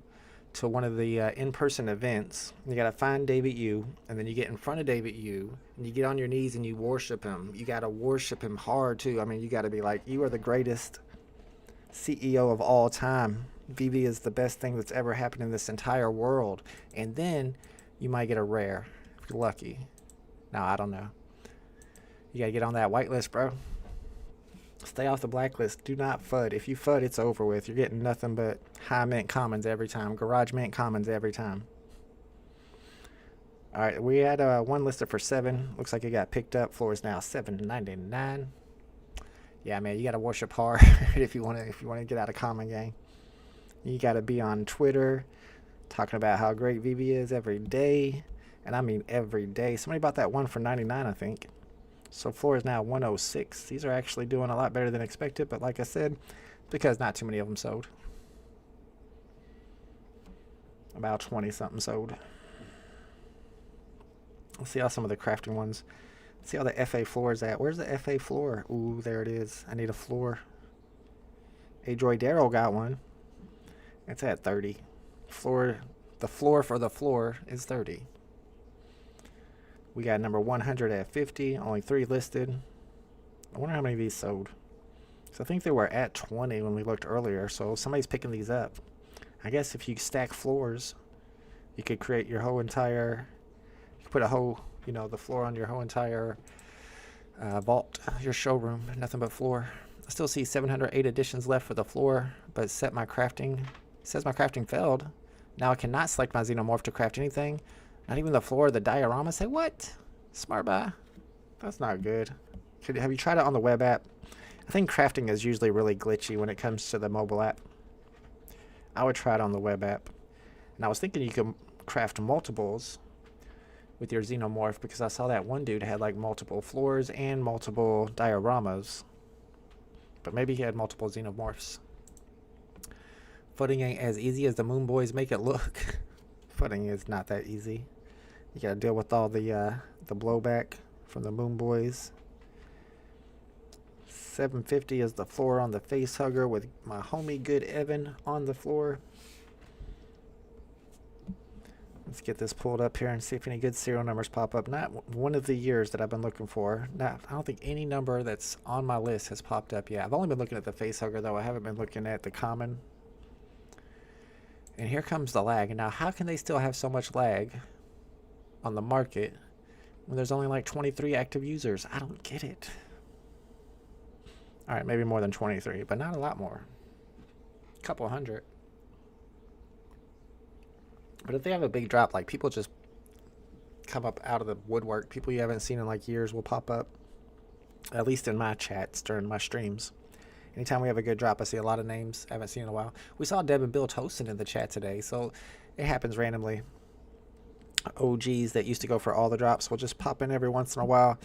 to one of the in-person events. You got to find David Yu, and then you get in front of David Yu, and you get on your knees and you worship him. You got to worship him hard, too. I mean, you got to be like, you are the greatest CEO of all time. VeVe is the best thing that's ever happened in this entire world. And then you might get a rare, if you're lucky. No, I don't know. You got to get on that whitelist, bro. Stay off the blacklist. Do not FUD. If you FUD, it's over with. You're getting nothing but high mint commons every time. Garage mint commons every time. All right, we had one listed for 7. Looks like it got picked up. Floor is now $7.99. Yeah, man, you got to worship hard if you want to get out of Common Gang. You got to be on Twitter talking about how great VeVe is every day. And I mean every day. Somebody bought that one for 99, I think. So floor is now 106. These are actually doing a lot better than expected. But like I said, because not too many of them sold. About 20 something sold. Let's see how some of the crafting ones. Let's see how the FA floor is at. Where's the FA floor? Ooh, there it is. I need a floor. Adroid Darrow got one. It's at 30. The floor for the floor is 30. We got number 100 at 50. Only 3 listed. I wonder how many of these sold. So I think they were at 20 when we looked earlier. So somebody's picking these up. I guess if you stack floors, you could create your whole entire... You could put a whole, the floor on your whole entire vault, your showroom. Nothing but floor. I still see 708 editions left for the floor, but set my crafting... It says my crafting failed. Now I cannot select my xenomorph to craft anything. Not even the floor of the diorama. Say what? Smart buy. That's not good. Have you tried it on the web app? I think crafting is usually really glitchy when it comes to the mobile app. I would try it on the web app. And I was thinking you could craft multiples with your xenomorph because I saw that one dude had like multiple floors and multiple dioramas. But maybe he had multiple xenomorphs. Footing ain't as easy as the Moon Boys make it look. Footing is not that easy. You gotta deal with all the blowback from the Moon Boys. $7.50 is the floor on the face hugger with my homie Good Evan on the floor. Let's get this pulled up here and see if any good serial numbers pop up. Not one of the years that I've been looking for. I don't think any number that's on my list has popped up yet. I've only been looking at the face hugger though. I haven't been looking at the common. And here comes the lag. Now, how can they still have so much lag on the market when there's only like 23 active users? I don't get it. All right, maybe more than 23, but not a lot more. A couple hundred. But if they have a big drop, like people just come up out of the woodwork, people you haven't seen in like years will pop up, at least in my chats during my streams. Anytime we have a good drop, I see a lot of names I haven't seen in a while. We saw Deb and Bill Toastin in the chat today, so it happens randomly. OGs that used to go for all the drops will just pop in every once in a while.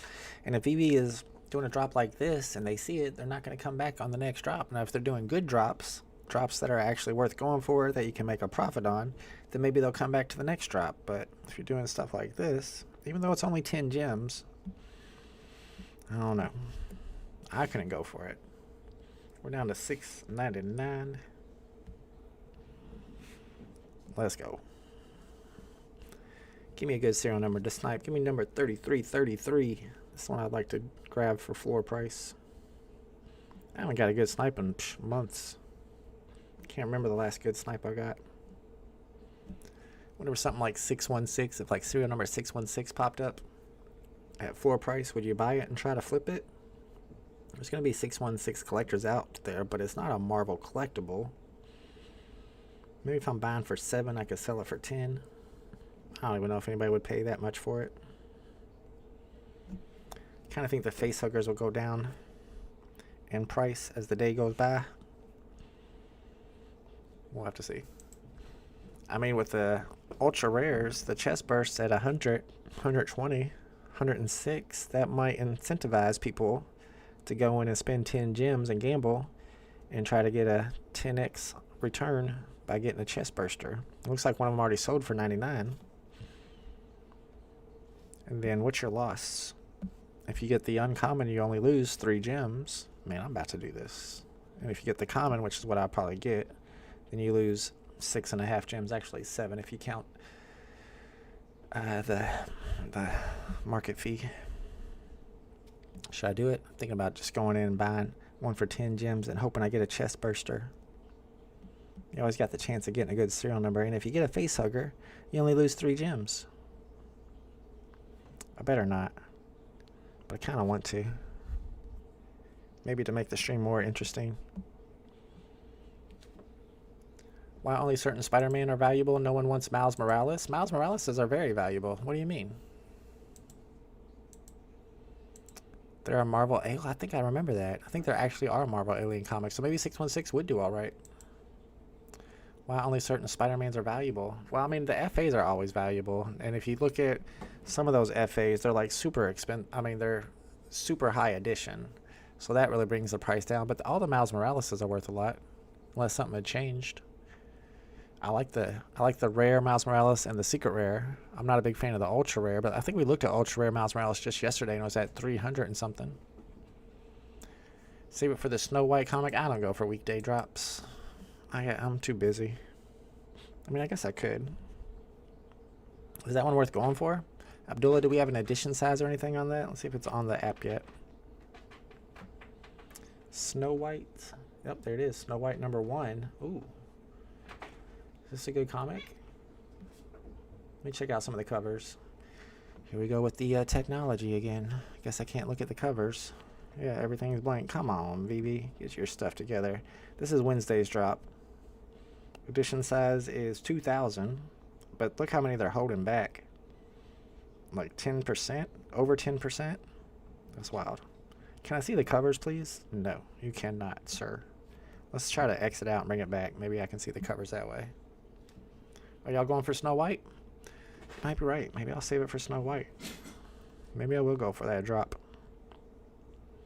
And if VeVe is doing a drop like this and they see it, they're not going to come back on the next drop. Now, if they're doing good drops that are actually worth going for, that you can make a profit on, then maybe they'll come back to the next drop. But if you're doing stuff like this, even though it's only 10 gems, I don't know. I couldn't go for it. We're down to $6.99. Let's go. Give me a good serial number to snipe. Give me number 3333. That's one I'd like to grab for floor price. I haven't got a good snipe in months. Can't remember the last good snipe I got. Whenever something like 616, if like serial number 616 popped up at floor price, would you buy it and try to flip it? There's going to be 616 collectors out there, but it's not a Marvel collectible. Maybe if I'm buying for 7, I could sell it for 10. I don't even know if anybody would pay that much for it. Kind of think the face huggers will go down in price as the day goes by. We'll have to see. I mean, with the ultra rares, the chest bursts at 100, 120, 106, that might incentivize people to go in and spend 10 gems and gamble and try to get a 10x return by getting a chest burster. It looks like one of them already sold for 99. And then what's your loss? If you get the uncommon, you only lose 3 gems. Man, I'm about to do this. And if you get the common, which is what I'll probably get, then you lose 6.5 gems, actually 7 if you count the market fee. Should I do it? I'm thinking about just going in and buying one for 10 gems and hoping I get a chest burster. You always got the chance of getting a good serial number, and if you get a face hugger, you only lose 3 gems. I better not, but I kind of want to. Maybe to make the stream more interesting. Why only certain Spider-Man are valuable? No one wants Miles Morales? Miles Morales are very valuable. What do you mean? There are Marvel Alien. I think I remember that. I think there actually are Marvel Alien comics. So maybe 616 would do all right. Why only certain Spider-Mans are valuable? Well, I mean, the FAs are always valuable. And if you look at some of those FAs, they're like super expensive. I mean, they're super high edition. So that really brings the price down. But all the Miles Morales are worth a lot. Unless something had changed. I like the rare Miles Morales and the secret rare. I'm not a big fan of the ultra rare, but I think we looked at ultra rare Miles Morales just yesterday and it was at 300 and something. Save it for the Snow White comic. I don't go for weekday drops. I'm too busy. I mean, I guess I could. Is that one worth going for? Abdullah, do we have an edition size or anything on that? Let's see if it's on the app yet. Snow White. Yep, there it is. Snow White #1. Ooh. Is this a good comic? Let me check out some of the covers. Here we go with the technology again. I guess I can't look at the covers. Yeah, everything's blank. Come on, VeVe. Get your stuff together. This is Wednesday's drop. Edition size is 2,000. But look how many they're holding back. Like 10%? Over 10%? That's wild. Can I see the covers, please? No, you cannot, sir. Let's try to exit out and bring it back. Maybe I can see the covers that way. Are y'all going for Snow White? Might be right. Maybe I'll save it for Snow White. Maybe I will go for that drop.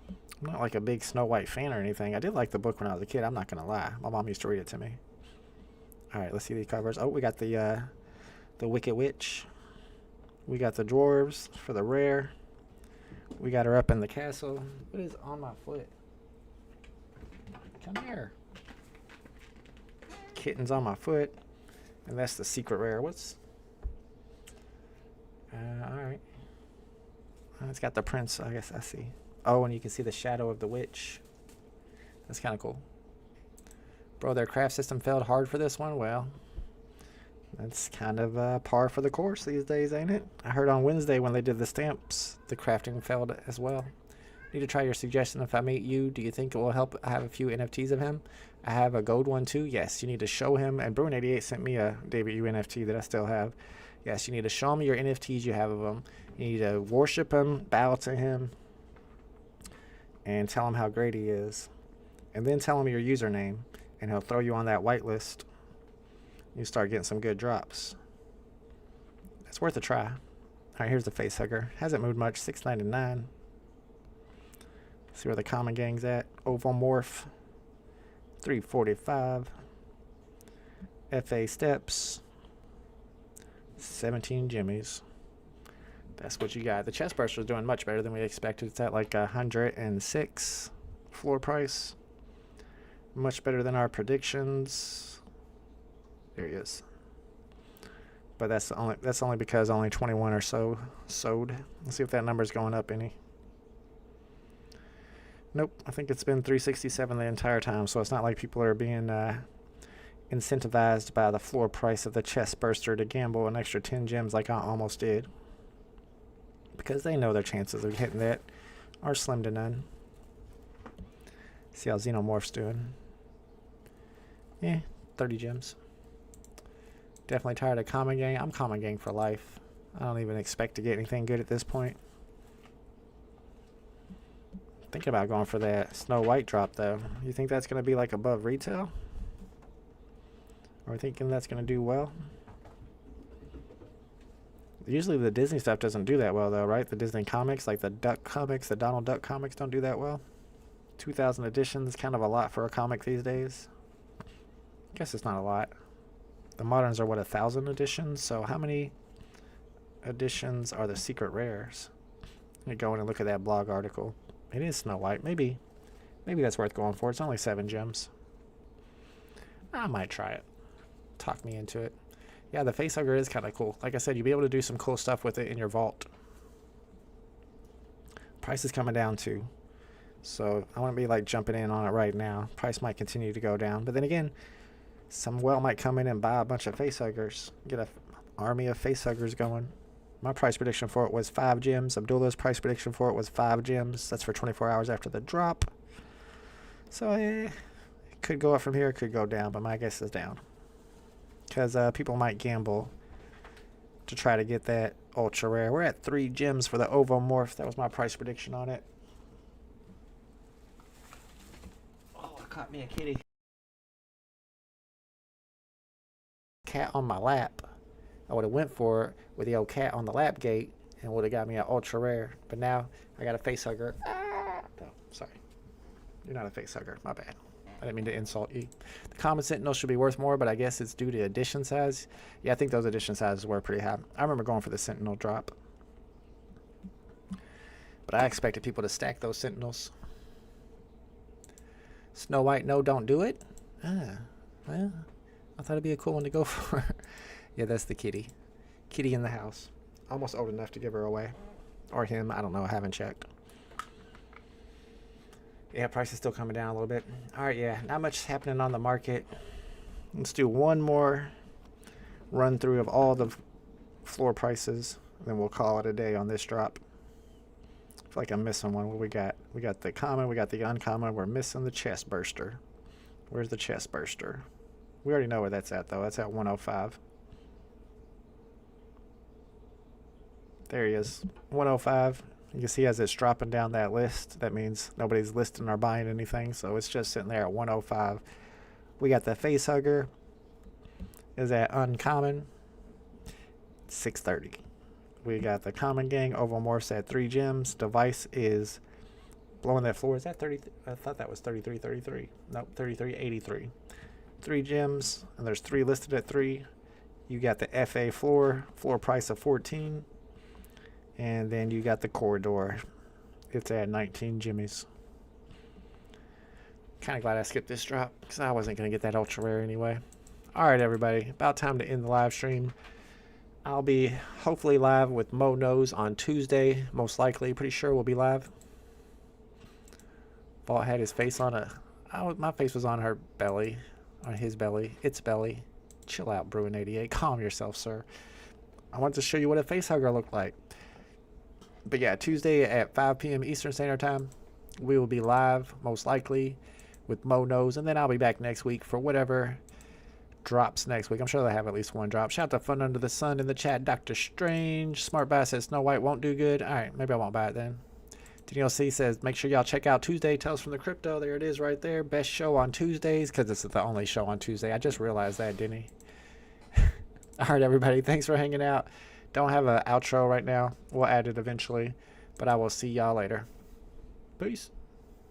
I'm not like a big Snow White fan or anything. I did like the book when I was a kid. I'm not going to lie. My mom used to read it to me. All right, let's see these covers. Oh, we got the Wicked Witch. We got the dwarves for the rare. We got her up in the castle. What is on my foot? Come here. Kitten's on my foot. And that's the secret rare. What's... alright. It's got the prince, I guess I see. Oh, and you can see the shadow of the witch. That's kind of cool. Bro, their craft system failed hard for this one. Well, that's kind of par for the course these days, ain't it? I heard on Wednesday when they did the stamps, the crafting failed as well. Need to try your suggestion. If I meet you, do you think it will help? I have a few NFTs of him. I have a gold one too. Yes, you need to show him. And Bruin88 sent me a debut NFT that I still have. Yes, you need to show me your NFTs you have of him. You need to worship him, bow to him, and tell him how great he is. And then tell him your username, and he'll throw you on that whitelist. You start getting some good drops. It's worth a try. All right, here's the face hugger. Hasn't moved much. $6.99. See where the common gang's at. Ovomorph. $3.45. FA steps. 17 jimmies. That's what you got. The chest burster is doing much better than we expected. It's at like 106 floor price. Much better than our predictions. There he is. But that's only because only 21 or so sold. Let's see if that number's going up any. Nope, I think it's been 367 the entire time, so it's not like people are being incentivized by the floor price of the chest burster to gamble an extra 10 gems like I almost did. Because they know their chances of hitting that are slim to none. See how Xenomorph's doing. Yeah, 30 gems. Definitely tired of Common Gang. I'm Common Gang for life. I don't even expect to get anything good at this point. Thinking about going for that Snow White drop though. You think that's going to be like above retail? Or thinking that's going to do well? Usually the Disney stuff doesn't do that well though, right? The Disney comics, like the Duck comics, the Donald Duck comics don't do that well. 2,000 editions, kind of a lot for a comic these days. I guess it's not a lot. The moderns are what, 1,000 editions? So how many editions are the secret rares? Let me go in and look at that blog article. It is Snow White. Maybe that's worth going for. It's only 7 gems. I might try it. Talk me into it. Yeah, the facehugger is kind of cool. Like I said, you'll be able to do some cool stuff with it in your vault. Price is coming down too. So I wouldn't be like jumping in on it right now. Price might continue to go down. But then again, some whale might come in and buy a bunch of facehuggers. Get an army of facehuggers going. My price prediction for it was 5 gems. Abdullah's price prediction for it was 5 gems. That's for 24 hours after the drop. So it could go up from here, it could go down, but my guess is down. Because people might gamble to try to get that ultra rare. We're at 3 gems for the Ovomorph. That was my price prediction on it. Oh, I caught me a kitty. Cat on my lap. I would have went for it with the old cat on the lap gate and would have got me an ultra rare. But now I got a face hugger. Ah! No, sorry. You're not a face hugger. My bad. I didn't mean to insult you. The common sentinel should be worth more, but I guess it's due to edition size. Yeah, I think those edition sizes were pretty high. I remember going for the sentinel drop. But I expected people to stack those sentinels. Snow White, no, don't do it. Ah, well, I thought it'd be a cool one to go for. Yeah, that's the kitty. Kitty in the house. Almost old enough to give her away. Or him, I don't know, I haven't checked. Yeah, price is still coming down a little bit. Alright, yeah, not much happening on the market. Let's do one more run through of all the floor prices. Then we'll call it a day on this drop. I feel like I'm missing one. What we got? We got the common, we got the uncommon. We're missing the chest burster. Where's the chest burster? We already know where that's at, though. That's at 105. There he is. 105. You can see as it's dropping down that list, that means nobody's listing or buying anything, so it's just sitting there at 105. We got the face hugger. Is that uncommon? 630. We got the common gang. Ovomorphs at 3 gems. Device is blowing that floor. Is that 30? I thought that was 33.33. Nope, 33.83. 3 gems, and there's 3 listed at 3. You got the FA floor price of 14, and then you got the corridor. It's at 19 jimmies. Kind of glad I skipped this drop because I wasn't going to get that ultra rare anyway. Alright everybody, about time to end the live stream. I'll be hopefully live with Mo Knows on Tuesday, most likely. Pretty sure we'll be live. Vault had his face on my face was on her belly, on his belly, its belly. Chill out, Bruin88. Calm yourself, sir. I want to show you what a face hugger looked like. But yeah, Tuesday at 5 p.m. Eastern Standard Time, we will be live, most likely, with Mo Knows, and then I'll be back next week for whatever drops next week. I'm sure they'll have at least one drop. Shout out to Fun Under the Sun in the chat. DoktaStrange. Smart Bass says Snow White won't do good. Alright, maybe I won't buy it then. Daniel C says, make sure y'all check out Tuesday Tales from the Crypto. There it is right there. Best show on Tuesdays, because it's the only show on Tuesday. I just realized that, didn't he? Alright, everybody. Thanks for hanging out. Don't have an outro right now. We'll add it eventually. But I will see y'all later. Peace.